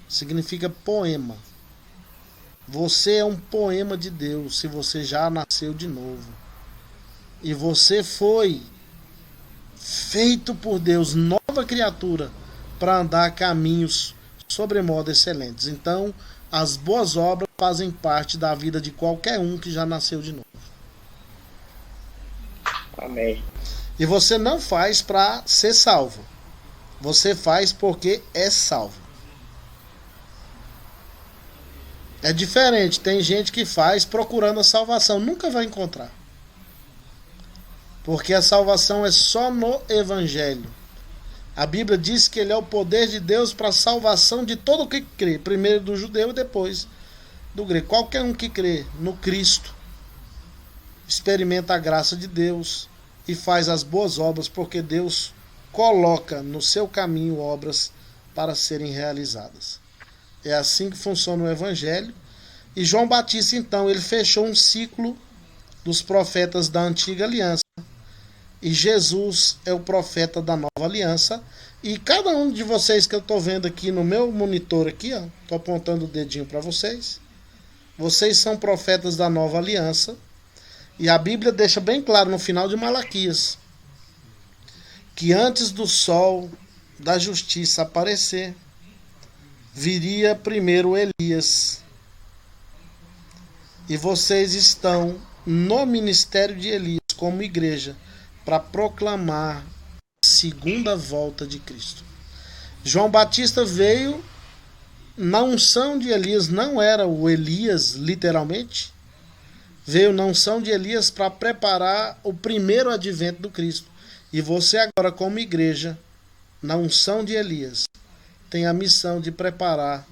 Significa poema. Você é um poema de Deus se você já nasceu de novo. E você foi feito por Deus, nova criatura, para andar caminhos sobremodo excelentes. Então, as boas obras fazem parte da vida de qualquer um que já nasceu de novo. Amém. E você não faz para ser salvo. Você faz porque é salvo. É diferente. Tem gente que faz procurando a salvação. Nunca vai encontrar. Porque a salvação é só no Evangelho. A Bíblia diz que ele é o poder de Deus para a salvação de todo o que crê. Primeiro do judeu e depois do grego. Qualquer um que crê no Cristo experimenta a graça de Deus e faz as boas obras, porque Deus coloca no seu caminho obras para serem realizadas. É assim que funciona o Evangelho. E João Batista, então, ele fechou um ciclo dos profetas da Antiga Aliança. E Jesus é o profeta da Nova Aliança. E cada um de vocês que eu estou vendo aqui no meu monitor aqui, ó, estou apontando o dedinho para vocês. vocês são profetas da nova aliança. E a Bíblia deixa bem claro no final de Malaquias que antes do sol da justiça aparecer, viria primeiro Elias. E vocês estão no ministério de Elias como igreja para proclamar a segunda volta de Cristo. João Batista veio na unção de Elias, não era o Elias literalmente, veio na unção de Elias para preparar o primeiro advento do Cristo. E você agora, como igreja, na unção de Elias, tem a missão de preparar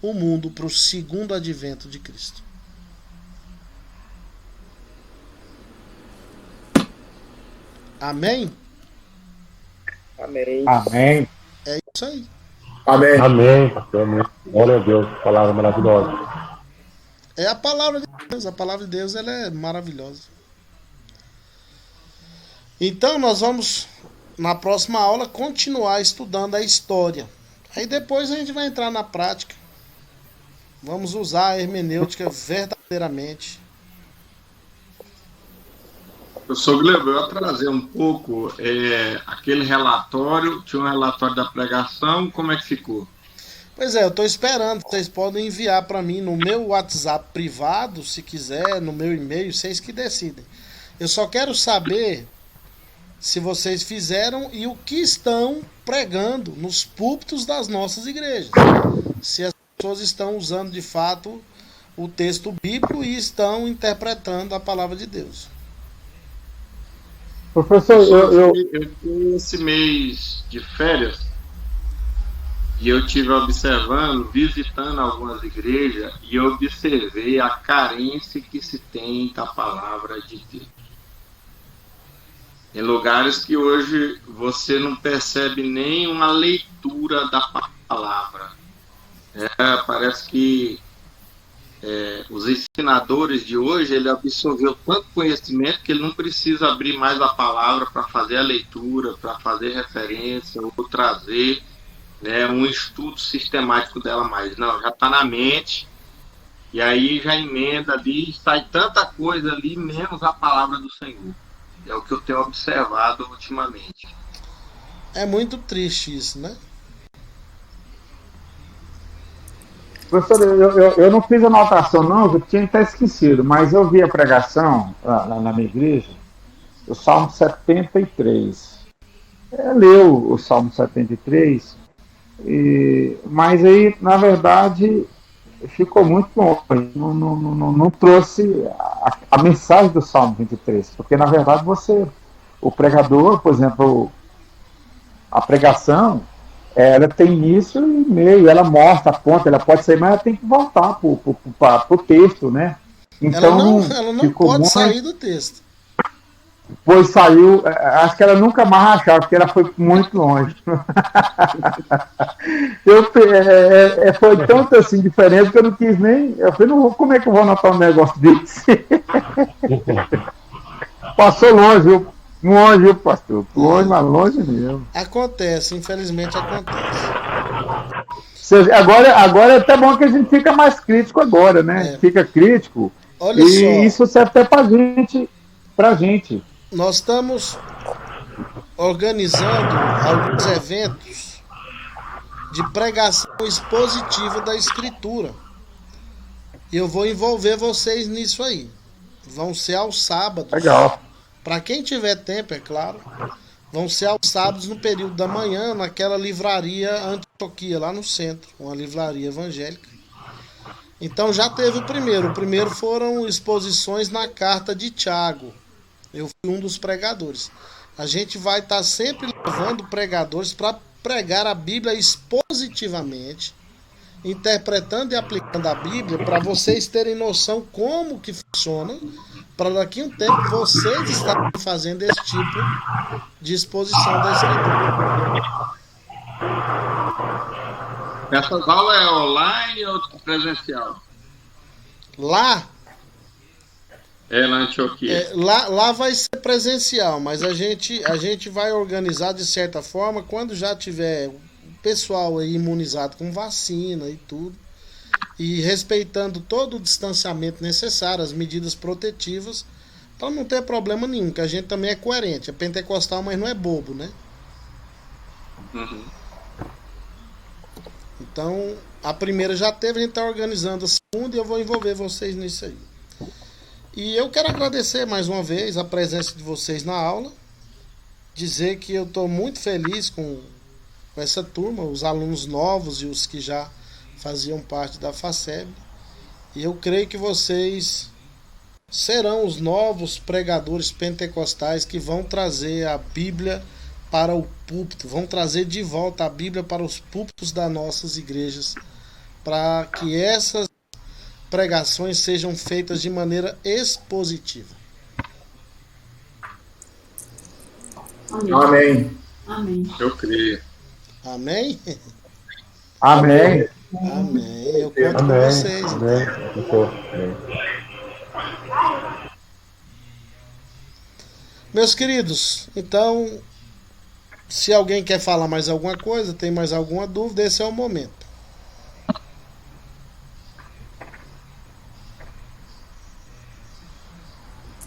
o mundo para o segundo advento de Cristo. Amém? Amém. Amém. É isso aí. Amém. Amém, pastor. Glória a Deus. Palavra maravilhosa. É a palavra de Deus. A palavra de Deus, ela é maravilhosa. Então nós vamos, na próxima aula, continuar estudando a história. Aí depois a gente vai entrar na prática. Vamos usar a hermenêutica verdadeiramente. Professor Gleuber, eu vou trazer um pouco aquele relatório, tinha um relatório da pregação, como é que ficou? Pois é, eu estou esperando, vocês podem enviar para mim no meu WhatsApp privado, se quiser, no meu e-mail, vocês que decidem. Eu só quero saber se vocês fizeram e o que estão pregando nos púlpitos das nossas igrejas. Se as pessoas estão usando de fato o texto bíblico e estão interpretando a palavra de Deus. Professor, eu tenho esse mês de férias e eu estive observando, visitando algumas igrejas e eu observei a carência que se tem da palavra de Deus. Em lugares que hoje você não percebe nem uma leitura da palavra. Parece que os ensinadores de hoje, ele absorveu tanto conhecimento que ele não precisa abrir mais a palavra para fazer a leitura, para fazer referência ou trazer um estudo sistemático dela mais. Não, já está na mente e aí já emenda ali, sai tanta coisa ali, menos a palavra do Senhor. É o que eu tenho observado ultimamente. É muito triste isso, né? Professor, eu não fiz anotação não, eu tinha até esquecido, mas eu vi a pregação lá na minha igreja, o Salmo 73. Leu o Salmo 73, mas aí, na verdade, ficou muito longe, não trouxe a mensagem do Salmo 23, porque, na verdade, o pregador, por exemplo, a pregação, ela tem início e meio, ela mostra, aponta, ela pode sair, mas ela tem que voltar para o texto, né? Então, ela não pode sair do texto. Pois saiu, acho que ela nunca mais achava, porque ela foi muito longe. Foi tanto assim diferente que eu não quis nem. Eu falei, não, como é que eu vou anotar um negócio desse? Passou longe, viu? Longe, pastor. Longe, mas longe mesmo. Acontece, infelizmente acontece. Agora é até bom que a gente fica mais crítico agora, né? Fica crítico. Olha só. Isso serve até pra gente. Nós estamos organizando alguns eventos de pregação expositiva da Escritura. E eu vou envolver vocês nisso aí. Vão ser aos sábados. Legal. Para quem tiver tempo, é claro. Vão ser aos sábados no período da manhã, naquela livraria Antioquia, lá no centro. Uma livraria evangélica. Então já teve o primeiro. O primeiro foram exposições na carta de Tiago. Eu fui um dos pregadores. A gente vai estar sempre levando pregadores para pregar a Bíblia expositivamente, interpretando e aplicando a Bíblia, para vocês terem noção como que funciona, para daqui a um tempo vocês estarem fazendo esse tipo de exposição da Escritura. Essas aulas é online ou presencial? Lá na Antioquia. Lá vai ser presencial, mas a gente vai organizar de certa forma quando já tiver o pessoal aí imunizado com vacina e tudo. e respeitando todo o distanciamento necessário, as medidas protetivas, para não ter problema nenhum, que a gente também é coerente, é pentecostal, mas não é bobo, né? Uhum. Então, a primeira já teve, a gente está organizando a segunda e eu vou envolver vocês nisso aí. E eu quero agradecer mais uma vez a presença de vocês na aula, dizer que eu estou muito feliz com essa turma, os alunos novos e os que já faziam parte da FACEB. E eu creio que vocês serão os novos pregadores pentecostais que vão trazer a Bíblia para o púlpito, vão trazer de volta a Bíblia para os púlpitos das nossas igrejas, para que essas pregações sejam feitas de maneira expositiva. Amém. Amém. Eu creio. Amém? Amém. Amém. Eu conto com Amém. vocês. Amém. Meus queridos, então, se alguém quer falar mais alguma coisa, tem mais alguma dúvida, esse é o momento.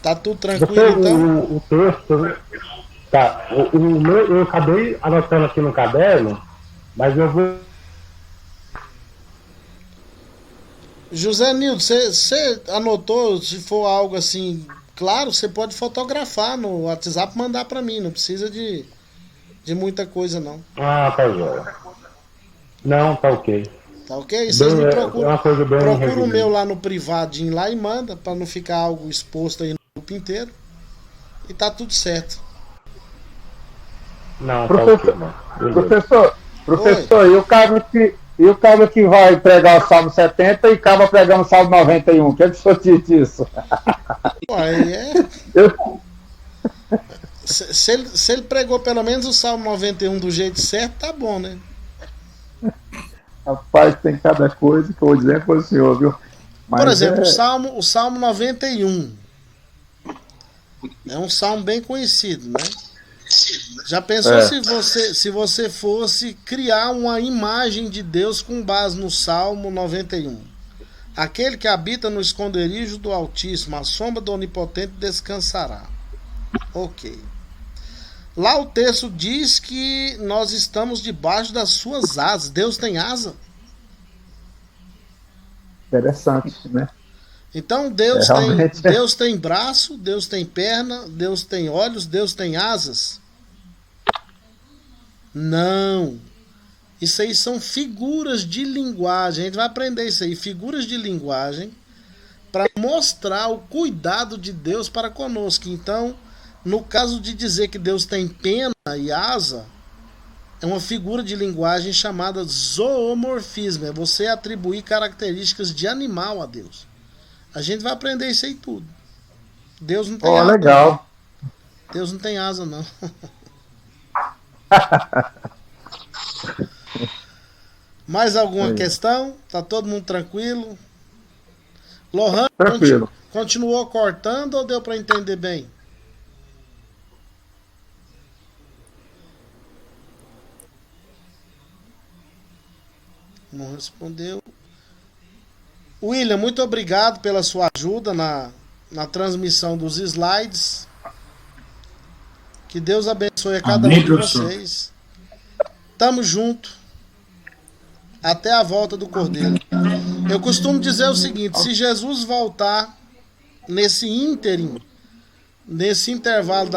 Tá tudo tranquilo, então? O texto, tá, eu acabei anotando aqui no caderno, mas eu vou... José Nildo, você anotou, se for algo assim, claro, você pode fotografar no WhatsApp e mandar para mim, não precisa de muita coisa, não. Ah, tá joia. Não, tá ok. Tá ok? E vocês me procuram, é uma coisa bem procura o resumida. meu lá no privadinho lá e manda, para não ficar algo exposto aí no grupo inteiro. E tá tudo certo. Não, Professor, tá ok, mano. Beleza. professor, e o cara que vai pregar o Salmo 70 e acaba pregando o Salmo 91? O que é que o senhor diz disso? Ué, Eu- se ele pregou pelo menos o Salmo 91 do jeito certo, tá bom, né? Rapaz, tem cada coisa que eu vou dizer para o senhor, viu? Mas Por exemplo, é- o Salmo 91 é um salmo bem conhecido, né? Já pensou É. se você fosse criar uma imagem de Deus com base no Salmo 91? Aquele que habita no esconderijo do Altíssimo, a sombra do Onipotente descansará. Ok. Lá o texto diz que nós estamos debaixo das suas asas. Deus tem asa? Interessante, né? Então Deus, É, realmente. Deus tem braço, Deus tem perna, Deus tem olhos, Deus tem asas? Não. Isso aí são figuras de linguagem. A gente vai aprender isso aí, figuras de linguagem, para mostrar o cuidado de Deus para conosco. Então, no caso de dizer que Deus tem pena e asa, é uma figura de linguagem chamada zoomorfismo. É você atribuir características de animal a Deus. A gente vai aprender isso aí tudo. Deus não tem Ó, asa. legal. Não. Deus não tem asa, não. Mais alguma Aí. questão? Tá todo mundo tranquilo? Lohan, Tranquilo. continuou cortando ou deu para entender bem? Não respondeu. William, muito obrigado pela sua ajuda na transmissão dos slides. Que Deus abençoe a cada Amém, um de professor. vocês. Tamo junto. Até a volta do Cordeiro. Eu costumo dizer o seguinte: se Jesus voltar nesse ínterim, nesse intervalo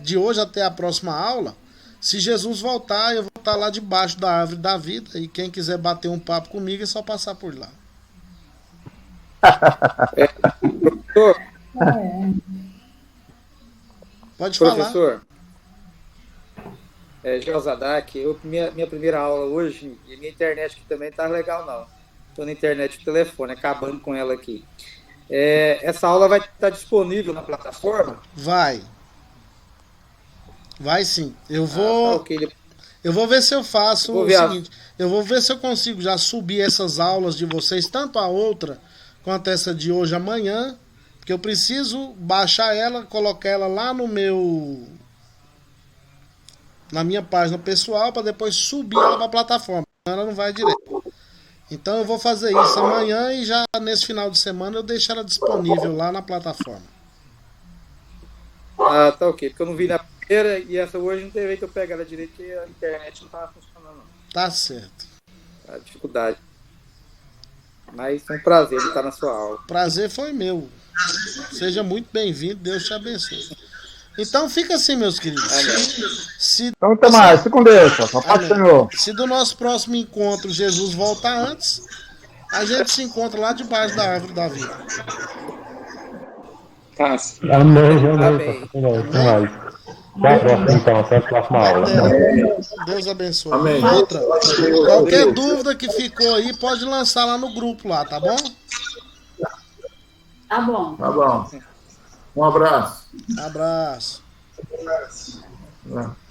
de hoje até a próxima aula, se Jesus voltar, eu vou estar lá debaixo da árvore da vida. E quem quiser bater um papo comigo é só passar por lá. Professor, Pode falar. professor, Josadak, minha primeira aula hoje, e minha internet aqui também tá legal não. Estou na internet do telefone, acabando com ela aqui. Essa aula vai estar disponível na plataforma? Vai sim. Eu Tá, vou ok. Eu vou ver se eu faço Vou o ver a- seguinte. Eu vou ver se eu consigo já subir essas aulas de vocês, tanto a outra quanto essa de hoje amanhã, porque eu preciso baixar ela, colocar ela lá na minha página pessoal para depois subir ela para a plataforma. Ela não vai direto. Então eu vou fazer isso amanhã e já nesse final de semana eu deixo ela disponível lá na plataforma. Ah, tá ok. Porque eu não vi na primeira e essa hoje não teve jeito eu pegar ela direito porque a internet não tava funcionando, não. Tá certo. A dificuldade. Mas foi um prazer estar na sua aula. Prazer foi meu. Seja muito bem-vindo, Deus te abençoe. Então fica assim, meus queridos. Então, até mais. Fique com Deus. Paz do Senhor. Se do nosso próximo encontro Jesus voltar antes, a gente se encontra lá debaixo da árvore da vida. Tá. Amém. Até mais. Até a próxima, então. Até a próxima aula. Deus abençoe. Amém. Outra, qualquer dúvida que ficou aí, pode lançar lá no grupo lá, tá bom? Tá bom. Tá bom. Um abraço. Abraço. É.